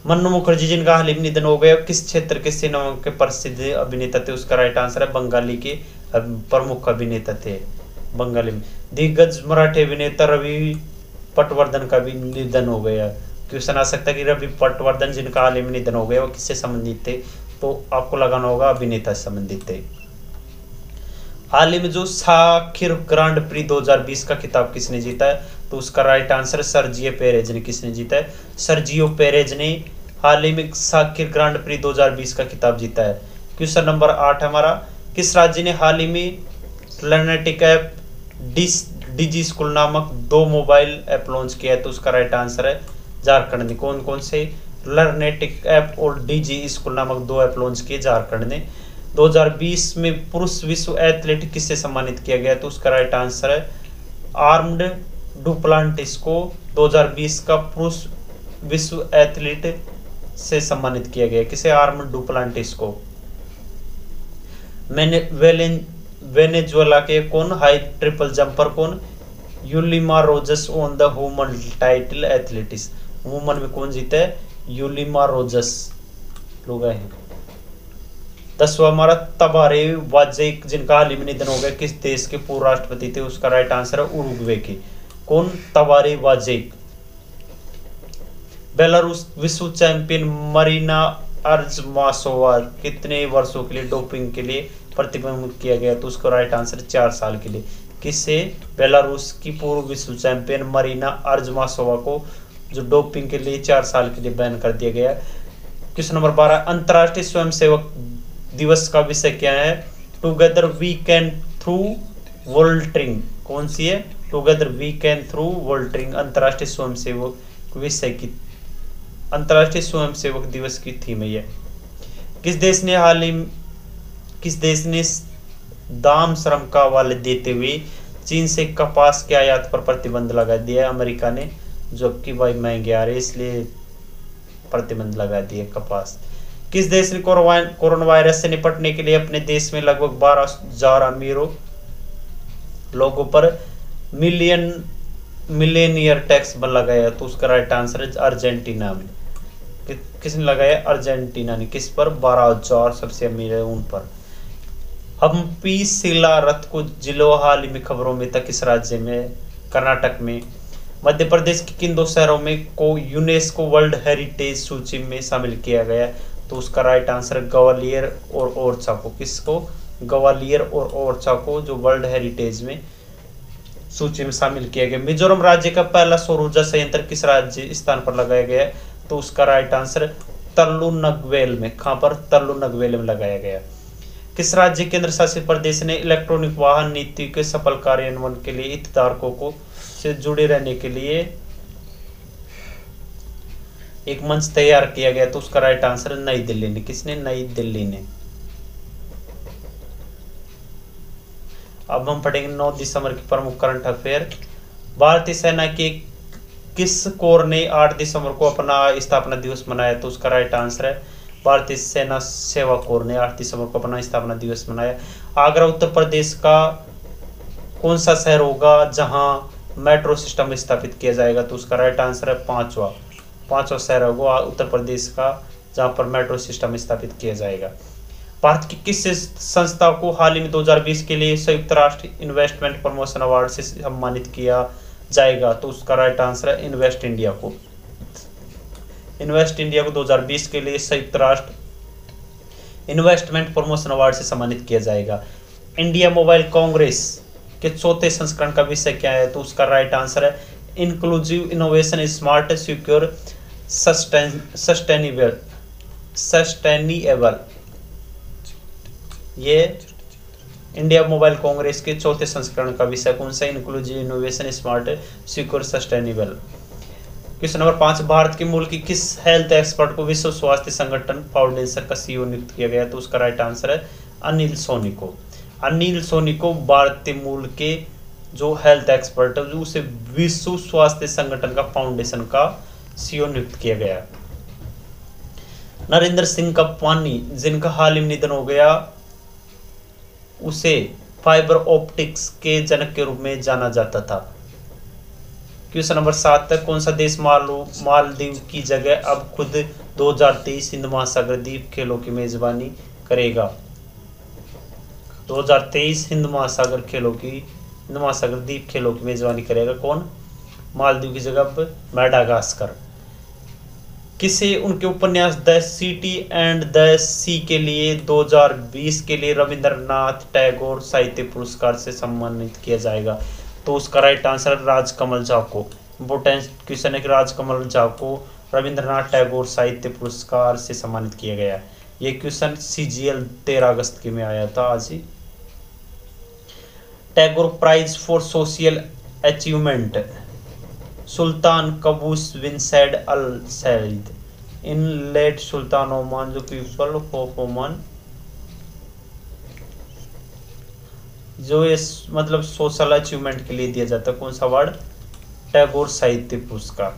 A: मन्नू मुखर्जी जिनका हाल ही में निधन हो गया, किस क्षेत्र के सिनेमा के प्रसिद्ध अभिनेता थे? उसका राइट आंसर है बंगाली के प्रमुख अभिनेता थे बंगाली में। दिग्गज मराठी अभिनेता रवि पटवर्धन का भी निधन हो गया। क्वेश्चन आ सकता है कि रवि पटवर्धन जिनका हाल ही में निधन हो गया वो किससे संबंधित थे? तो आपको लगाना होगा अभिनेता से संबंधित थे। हाल ही में जो साखिर ग्रांड प्री 2020 का खिताब किसने जीता है? तो उसका राइट आंसर सर्जियो पेरेज ने। किसने जीता है? सर्जियो पेरेज ने हाल ही में साखिर ग्रांड प्री 2020 का खिताब जीता है। क्वेश्चन नंबर 8 हमारा, किस राज्य ने हाल ही में लर्नेटिक ऐप डिजी स्कूल नामक 2 मोबाइल ऐप लॉन्च किया है? तो उसका राइट आंसर है झारखंड ने। कौन कौन से? लर्नेटिक ऐप और डिजी स्कूल नामक 2 ऐप लॉन्च किए झारखंड ने। 2020 में पुरुष विश्व एथलीट किससे सम्मानित किया गया? तो उसका राइट आंसर है आर्म्ड डुप्लांटिस को 2020 का पुरुष विश्व एथलीट से सम्मानित किया गया। किसे? आर्म्ड डुप्लांटिस को। वेनेजुएला के कौन हाई ट्रिपल जंपर कौन? Yulimar Rojas on the woman title athletics. Woman में कौन जीता है? यूलिमा रोजस लोग हैं। 10वां हमारा, तबारे वाजेक जिनका हाल ही में निधन हो गया किस देश के पूर्व राष्ट्रपति थे? उसका राइट आंसर है उरुग्वे के। कौन? तबारे वाजेक। बेलारूस विश्व चैंपियन मरीना अर्जमासोवा कितने वर्षों के लिए डोपिंग के लिए प्रतिबंधित किया गया? तो उसका राइट आंसर 4 साल के लिए। किससे? बेलारूस की पूर्व विश्व चैंपियन मरीना अर्जमासोवा को जो डोपिंग के लिए 4 साल के लिए बैन कर दिया गया। क्वेश्चन नंबर 12, अंतर्राष्ट्रीय स्वयंसेवक दिवस का विषय क्या है? Together we can through volunteering. कौन सी है? Together we can through volunteering अंतर्राष्ट्रीय स्वयंसेवक विषय की, अंतर्राष्ट्रीय स्वयंसेवक दिवस की थीम है। किस देश ने दाम श्रम का हवाले देते हुए चीन से कपास के आयात पर प्रतिबंध लगा दिया है? अमेरिका ने, जबकि भाई महंगे आ रहे इसलिए प्रतिबंध लगा दिया कपास। किस देश ने कोरोना वायरस से निपटने के लिए अपने देश में लगभग 12,000 अमीरों लोगों पर $1 मिलियन मिलेनियर टैक्स लगाया? तो उसका राइट आंसर है अर्जेंटीना में। किसने लगाया? अर्जेंटीना ने। किस पर? 12,000 सबसे अमीर है उन पर। हम्पी शिला रथ को जिलो हाल ही में खबरों में था किस राज्य में? कर्नाटक में। मध्य प्रदेश के किन दो शहरों में को यूनेस्को वर्ल्ड हेरिटेज सूची में शामिल किया गया? तो उसका राइट आंसर ग्वालियर और ओरछा को। किसको? ग्वालियर और ओरछा को जो वर्ल्ड हेरिटेज में सूची में शामिल किया गया। मिजोरम राज्य का पहला सौर ऊर्जा संयंत्र किस राज्य स्थान पर लगाया गया? तो उसका राइट आंसर तल्लुनगवेल में। कहां पर? तल्लुनगवेल में लगाया गया। किस राज्य केंद्र शासित प्रदेश ने इलेक्ट्रॉनिक वाहन नीति के सफल कार्यान्वयन के लिए हितधारकों को से जुड़े रहने के लिए एक मंच तैयार किया गया? तो उसका राइट आंसर है नई दिल्ली ने। किसने? नई दिल्ली ने। अब हम पढ़ेंगे 9 दिसंबर की प्रमुख करंट अफेयर। भारतीय सेना के किस कोर ने 8 दिसंबर को अपना स्थापना दिवस मनाया? तो उसका राइट आंसर है भारतीय सेना सेवा कोर ने 8 दिसंबर को अपना स्थापना दिवस मनाया। आगरा उत्तर प्रदेश का कौन सा शहर होगा जहां मेट्रो सिस्टम स्थापित किया जाएगा? तो उसका राइट आंसर है पांचवा शहर होगा उत्तर प्रदेश का जहां पर मेट्रो सिस्टम स्थापित किया जाएगा। भारत की किस संस्था को हाल ही में 2020 के लिए संयुक्त राष्ट्र इन्वेस्टमेंट प्रमोशन अवार्ड से सम्मानित किया जाएगा? तो उसका राइट आंसर है इन्वेस्ट इंडिया को। इन्वेस्ट इंडिया को 2020 के लिए संयुक्त राष्ट्र इन्वेस्टमेंट प्रमोशन अवार्ड से सम्मानित किया जाएगा। इंडिया मोबाइल कांग्रेस के चौथे संस्करण का विषय क्या है? तो उसका राइट आंसर है inclusive innovation smart secure sustainable. ये इंडिया मोबाइल कांग्रेस के चौथे संस्करण का विषय कौन सा? Inclusive innovation smart secure sustainable. Question number 5, Bharat के मूल की किस हेल्थ एक्सपर्ट को विश्व स्वास्थ्य संगठन फाउंडेशन का सीईओ नियुक्त किया गया? तो उसका राइट आंसर है अनिल सोनी को। अनिल सोनी को भारतीय मूल के जो हेल्थ एक्सपर्ट है उसे विश्व स्वास्थ्य संगठन का फाउंडेशन का सीईओ नियुक्त किया गया। नरेंद्र सिंह का पानी जिनका हाल ही में निधन हो गया उसे फाइबर ऑप्टिक्स के जनक के रूप में जाना जाता था। क्वेश्चन नंबर 7 तक कौन सा देश मालदीव की जगह अब खुद 2023 हिंद महासागर द्वीप खेलों की मेजबानी करेगा? 2023 हिंद महासागर द्वीप खेलों की मेजबानी करेगा कौन? मालदीव की जगह अब मेडागास्कर। किसे उनके उपन्यास द सिटी एंड द सी के लिए 2020 के लिए रविंद्रनाथ टैगोर साहित्य पुरस्कार से सम्मानित किया जाएगा? तो उसका राइट आंसर राजकमल झा को। इंपोर्टेंट क्वेश्चन है कि राजकमल झा को रविंद्रनाथ टैगोर साहित्य पुरस्कार से सम्मानित किया गया। ये क्वेश्चन CGL 13 अगस्त के में आया था आज ही। Tagore prize for social achievement Sultan Qaboos bin Said Al Said इन लेट सुल्तान ओमान जो पीपल ऑफ ओमान जो इस मतलब सोशल अचीवमेंट के लिए दिया जाता है कौन सा अवार्ड? टैगोर साहित्य पुरस्कार।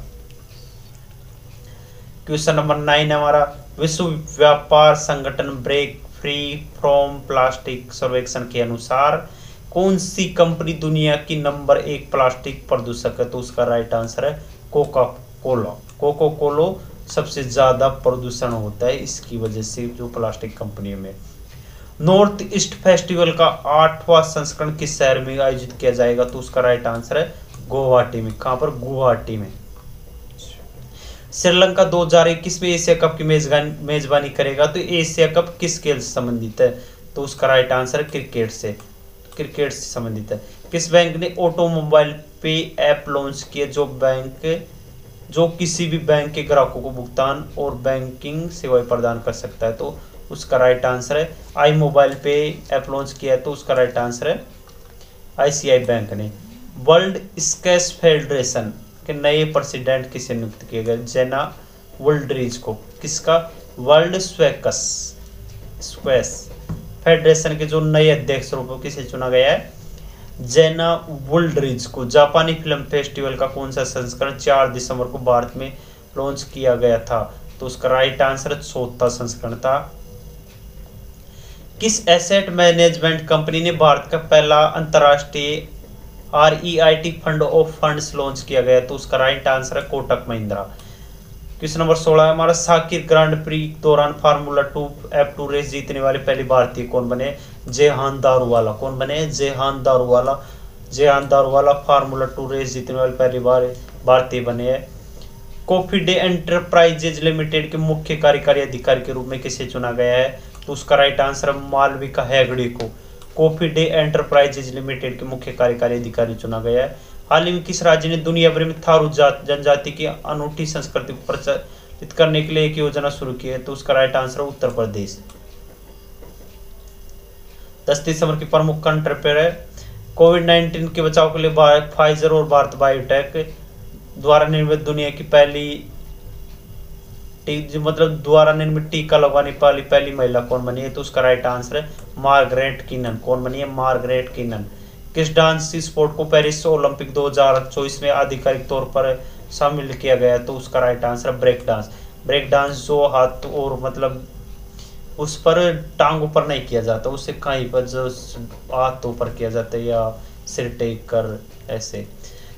A: क्वेश्चन नंबर 9 हमारा विश्व व्यापार संगठन ब्रेक फ्री फ्रॉम प्लास्टिक सर्वेक्षण के अनुसार कौन सी कंपनी दुनिया की नंबर 1 प्लास्टिक प्रदूषक है? तो उसका राइट आंसर है कोका कोला सबसे ज्यादा प्रदूषण होता है इसकी वजह से जो प्लास्टिक कंपनी में। नॉर्थ ईस्ट फेस्टिवल का 8वां संस्करण किस शहर में आयोजित किया जाएगा? तो उसका राइट आंसर है गुवाहाटी में। कहां पर? गुवाहाटी में। श्रीलंका 2021 में एशिया कप की मेजबानी करेगा। तो एशिया कप किस खेल से संबंधित है? तो उसका राइट आंसर क्रिकेट से संबंधित है। किस बैंक ने ऑटोमोबाइल पे ऐप लॉन्च किया जो किसी भी बैंक के ग्राहकों को भुगतान और बैंकिंग सेवाएं प्रदान कर सकता है? तो उसका राइट आंसर है आई मोबाइल पे ऐप लॉन्च किया है। तो उसका राइट आंसर है ICI बैंक ने। वर्ल्ड स्क्वैश फेडरेशन के नए प्रेसिडेंट किसे नियुक्त किए गए? जेना वुल्ड्रिज को। किसका? वर्ल्ड स्क्वैश फेडरेशन के जो नए अध्यक्ष रूप में किसे चुना गया है? जेना वुल्ड्रिज को। जापानी फिल्म फेस्टिवल का कौन सा संस्करण 4 दिसंबर को भारत में लॉन्च किया गया था? तो उसका राइट आंसर 4था संस्करण था। किस एसेट मैनेजमेंट कंपनी ने भारत का पहला अंतर्राष्ट्रीय REIT fund of funds launch किया गया, तो उसका राइट आंसर है कोटक महिंद्रा। क्वेश्चन नंबर 16 है हमारा, साकिर ग्रांड प्री दौरान फार्मूला 2 F2 रेस जीतने वाले पहले भारतीय कौन बने? जेहान दारूवाला। कौन बने? जेहान दारूवाला। जेहान दारूवाला फार्मूला 2 रेस जीतने वाले पहली बार भारतीय बने हैं। कॉफी डे एंटरप्राइजेज लिमिटेड के मुख्य कार्यकारी अधिकारी के रूप में किसे चुना गया है? तो उसका राइट आंसर है मालविका हेगड़े को कॉफी डे एंटरप्राइजेज लिमिटेड के मुख्य कार्यकारी अधिकारी चुना गया है। हाल ही में किस राज्य ने दुनिया भर में थारू जनजाति की अनूठी संस्कृति को प्रचलित करने के लिए एक योजना शुरू की है? तो उसका राइट आंसर है उत्तर प्रदेश। 10 दिसंबर की प्रमुख करंट अफेयर है, कोविड-19 के बचाव के लिए फाइजर और भारत बायोटेक द्वारा निर्मित दुनिया की पहली द्वारा निर्मित टीका लगवाने वाली पहली महिला कौन बनी है? तो उसका राइट आंसर है मार्गरेट कीनन। कौन बनी है? मार्गरेट कीनन। किस डांस स्पोर्ट को पेरिस ओलंपिक 2024 में आधिकारिक तौर पर शामिल किया गया है? तो उसका राइट आंसर है ब्रेक डांस। ब्रेक डांस जो हाथ और उस पर टांगों पर नहीं किया जाता, उससे कहीं पर जो हाथों पर किया जाता है या सिर टेक कर ऐसे।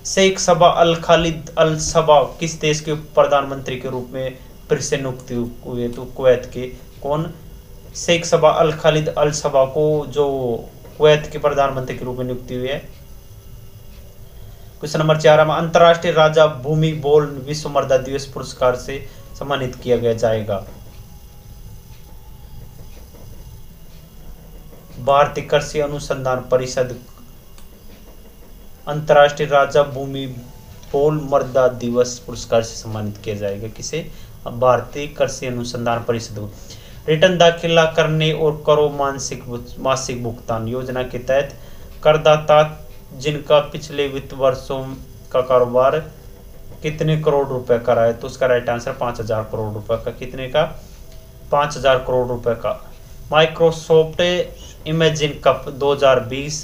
A: शेख सबा अल खालिद अल सबा किस देश के प्रधानमंत्री के रूप में फिर से नियुक्त हुए? तो कुवैत के। कौन? शेख सबा अल खालिद अल सबा को जो कुवैत के प्रधानमंत्री के रूप में नियुक्ति हुई है। क्वेश्चन नंबर 4 में, अंतर्राष्ट्रीय राजा भूमि बोल विश्व मृदा दिवस पुरस्कार से सम्मानित किया गया जाएगा? भारतीय कृषि अनुसंधान परिषद अंतर्राष्ट्रीय राजा भूमि बोल मृदा दिवस पुरस्कार से सम्मानित किया जाएगा। किसे? भारतीय कृषि अनुसंधान परिषद को। रिटर्न दाखिला करने और करो मासिक भुगतान योजना के तहत करदाता जिनका पिछले वित्त वर्षों का कारोबार कितने करोड़ रुपए का रहा है? तो उसका राइट आंसर 5000 करोड़ रुपए का। कितने का? 5000 करोड़ रुपए का। माइक्रोसॉफ्ट इमेजिन कप 2020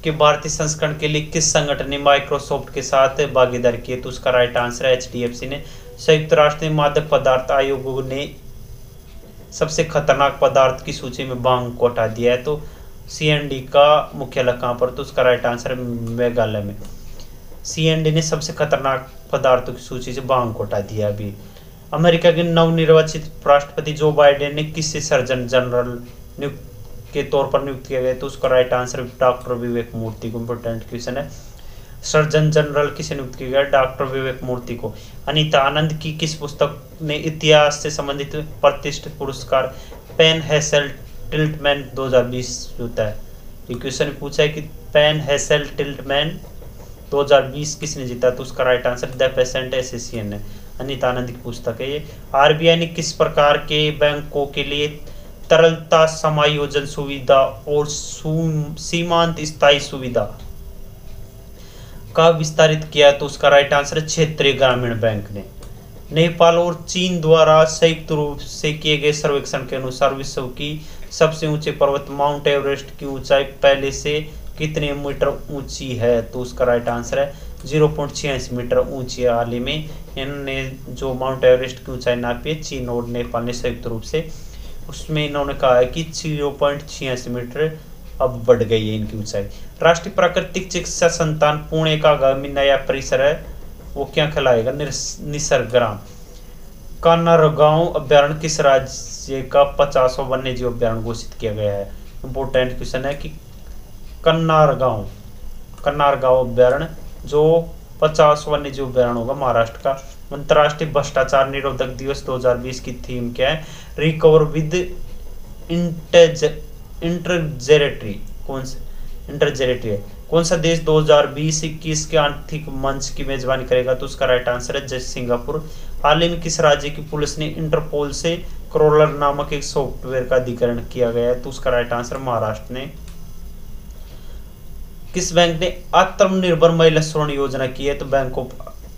A: के भारतीय संस्करण के लिए किस संगठन ने माइक्रोसॉफ्ट के साथ भागीदारी की है? तो उसका राइट आंसर है HDFC ने। संयुक्त राष्ट्र मादक पदार्थ आयोग ने सबसे खतरनाक पदार्थ की सूची में भांग को हटा दिया है, तो CND का मुख्यालय कहाँ पर? तो उसका राइट आंसर है मेघालय में। CND ने सबसे खतरनाक पदार्थों की सूची से भांग को हटा दिया। अभी अमेरिका के नवनिर्वाचित राष्ट्रपति जो बाइडेन ने किससे सर्जन जनरल के तौर पर नियुक्त किया गया? तो उसका राइट आंसर डॉक्टर विवेक मूर्ति को। इंपोर्टेंट क्वेश्चन है, सर्जन जनरल किसे नियुक्त किया गया? डॉक्टर विवेक मूर्ति को। अनीता आनंद की किस पुस्तक ने इतिहास से संबंधित प्रतिष्ठित पुरस्कार पेन हेसल टिल्टमैन 2020 जीता है? ये क्वेश्चन पूछा है कि पेन हेसल टिल्टमैन 2020 किसने जीता? तो उसका right answer the patient association है। अनीता आनंद की पुस्तक है ये। RBI ने किस प्रकार के बैंकों के लिए तरलता समायोजन सुविधा और सीमांत स्थायी सुविधा का विस्तारित किया? तो उसका राइट आंसर है क्षेत्रीय ग्रामीण बैंक ने। नेपाल और चीन द्वारा संयुक्त रूप से किए गए सर्वेक्षण के अनुसार विश्व की सबसे ऊंचे पर्वत माउंट एवरेस्ट की ऊंचाई पहले से कितने मीटर ऊंची है? तो उसका राइट आंसर है 0.86 मीटर ऊंची है। हाल ही में इन्होंने जो माउंट एवरेस्ट की ऊंचाई नापी है चीन और नेपाल ने संयुक्त रूप से, उसमें इन्होंने कहा है कि 0.86 मीटर अब बढ़ गई है इनकी ऊंचाई। राष्ट्रीय प्राकृतिक चिकित्सा संस्थान पुणे का आगामी नया परिसर है वो क्या कहलाएगा? निसर्गग्राम। कान्नारगांव अभ्यारण्य किस राज्य का 50वां वन्य जीव अभ्यारण्य घोषित किया गया है? इंपोर्टेंट क्वेश्चन है कि कन्नारगांव अभ्यारण्य जो 50वां वन्य जीव अभ्यारण्य होगा महाराष्ट्र का। अंतर्राष्ट्रीय भ्रष्टाचार निरोधक दिवस 2020 की थीम क्या है? Recover with इंटरजेरेटरी। इंटरजेरेटरी है। कौन सा देश 2020-21 के आर्थिक मंच की मेजबानी करेगा? तो उसका राइट आंसर है सिंगापुर। हाल ही में किस राज्य की पुलिस ने इंटरपोल से क्रोलर नामक एक सॉफ्टवेयर का अधिग्रहण किया गया है? तो उसका राइट आंसर महाराष्ट्र ने। किस बैंक ने आत्मनिर्भर महिला स्वर्ण योजना की है? तो बैंक ऑफ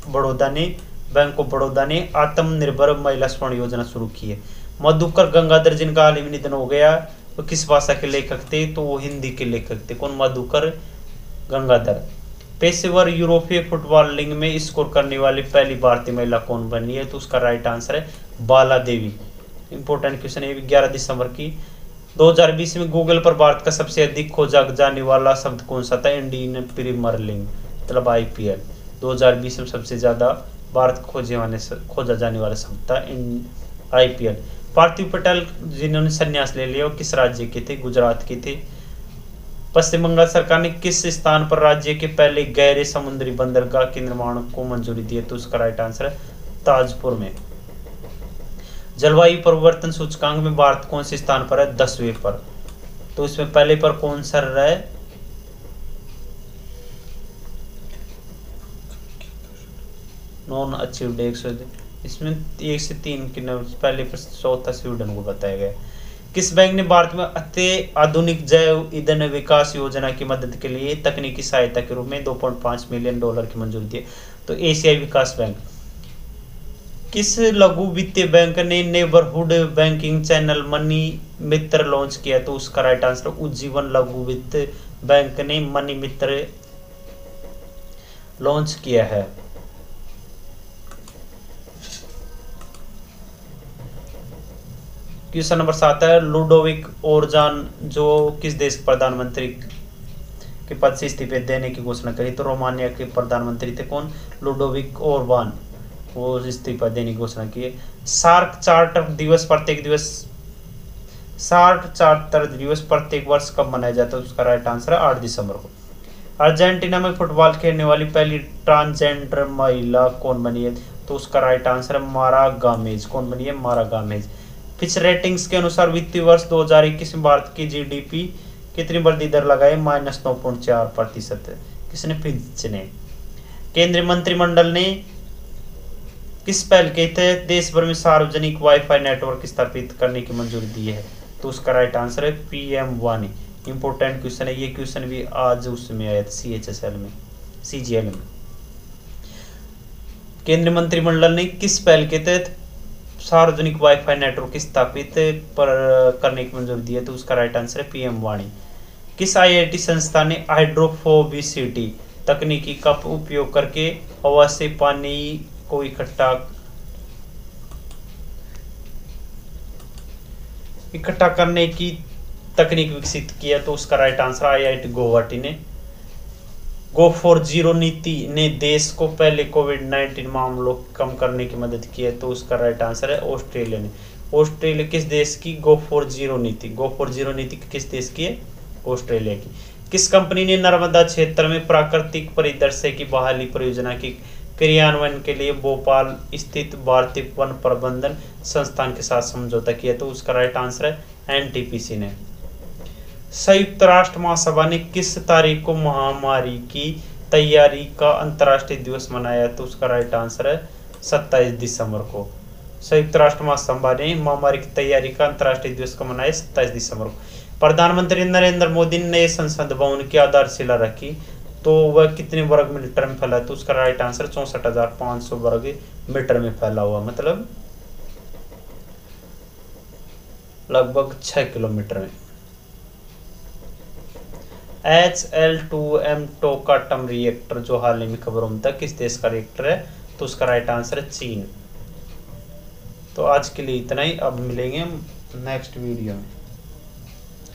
A: बड़ौदा ने आत्मनिर्भर महिला स्वर्ण योजना शुरू की है। मधुकर गंगाधर जिनका हाल ही में निधन हो गया, तो किस भाषा के लेखक थे? तो वो हिंदी के लेखक थे। कौन? मधुकर गंगाधर। पेशेवर यूरोपीय फुटबॉल लीग में स्कोर करने वाली पहली भारतीय महिला कौन बनी है? तो उसका राइट आंसर है बाला देवी। इंपोर्टेंट क्वेश्चन है 11 दिसंबर की। 2020 में गूगल पर भारत का सबसे अधिक खोजा जाने वाला शब्द कौन सा था? इंडियन प्रीमियर लीग मतलब IPL। 2020 में सबसे ज्यादा भारत खोजा जाने वाला शब्द था IPL। पार्थिव पटेल जिन्होंने संन्यास ले लिया वो किस राज्य के थे? गुजरात के थे। पश्चिम बंगाल सरकार ने किस स्थान पर राज्य के पहले गहरे समुद्री बंदरगाह के निर्माण को मंजूरी दी है? तो उसका राइट आंसर है ताजपुर में। जलवायु परिवर्तन सूचकांक में भारत कौन से स्थान पर है? 10वें पर। तो इसमें पहले पर कौन सा है? Non achieved 100। इसमें 1 से 3 के पहले पर चौथा स्वीडन को बताया गया। किस बैंक ने भारत में अति आधुनिक जैव ईंधन विकास योजना की मदद के लिए तकनीकी सहायता के रूप में $2.5 मिलियन की मंजूरी दी? तो एशियाई विकास बैंक। किस लघु वित्तीय बैंक ने नेबरहुड बैंकिंग चैनल मनी मित्र लॉन्च किया? तो उसका राइट आंसर उज्जीवन लघु वित्त बैंक ने मनी मित्र लॉन्च किया है। क्वेश्चन नंबर 7 है, लुडोविक ओरजान जो किस देश के प्रधानमंत्री के पद से इस्तीफे देने की घोषणा करी? तो रोमानिया के प्रधानमंत्री थे कौन? लुडोविक ओरबान, वो इस्तीफा देने की घोषणा की है। सार्क चार्टर दिवस प्रत्येक वर्ष कब मनाया जाता है? उसका राइट आंसर है 8 दिसंबर को। अर्जेंटीना में फुटबॉल खेलने वाली पहली ट्रांसजेंडर महिला कौन बनी है? तो उसका राइट आंसर है मारा गामेज। कौन बनी है? मारा गामेज। फिच रेटिंग्स के अनुसार वित्तीय वर्ष 2021 में भारत की GDP कितनी वृद्धि दर लगाई? -9.4%। किसने? फिच ने। केंद्रीय मंत्रिमंडल ने किस पहल के तहत देश भर में सार्वजनिक वाईफाई नेटवर्क स्थापित करने की मंजूरी दी है? तो उसका राइट आंसर है PM वानी। इंपोर्टेंट क्वेश्चन है ये। क्वेश्चन भी आज उसमें आया था CGL में। केंद्रीय मंत्रिमंडल ने किस पहल के तहत सार्वजनिक वाईफाई नेटवर्क स्थापित करने की मंजूरी दी है? तो उसका राइट आंसर है PM वाणी। किस IIT संस्था ने हाइड्रोफोबिसिटी तकनीकी का उपयोग करके हवा से पानी को इकट्ठा करने की तकनीक विकसित किया? तो उसका राइट आंसर IIT गुवाहाटी ने। गो फॉर जीरो नीति ने देश को पहले कोविड-19 मामलों को कम करने की मदद की है? तो उसका राइट आंसर है ऑस्ट्रेलिया ने। ऑस्ट्रेलिया किस देश की गो फॉर जीरो नीति किस देश की है? ऑस्ट्रेलिया की। किस कंपनी ने नर्मदा क्षेत्र में प्राकृतिक परिदृश्य की बहाली परियोजना की क्रियान्वयन के लिए भोपाल स्थित भारतीय वन प्रबंधन संस्थान के साथ समझौता किया? तो उसका राइट आंसर है NTPC ने। संयुक्त राष्ट्र महासभा ने किस तारीख को महामारी की तैयारी का अंतर्राष्ट्रीय दिवस मनाया? तो उसका राइट आंसर है 27 दिसंबर को। संयुक्त राष्ट्र महासभा ने महामारी की तैयारी का अंतर्राष्ट्रीय दिवस को मनाया 27 दिसंबर को। प्रधानमंत्री नरेंद्र मोदी ने संसद भवन की आधारशिला रखी तो वह कितने वर्ग मीटर में फैला? तो उसका राइट आंसर 64,500 वर्ग मीटर में फैला हुआ, मतलब लगभग 6 किलोमीटर में। HL2M टोकाटम रिएक्टर जो हाल ही में खबरों में था किस देश का रिएक्टर है? तो उसका राइट आंसर है चीन। तो आज के लिए इतना ही, अब मिलेंगे नेक्स्ट वीडियो में।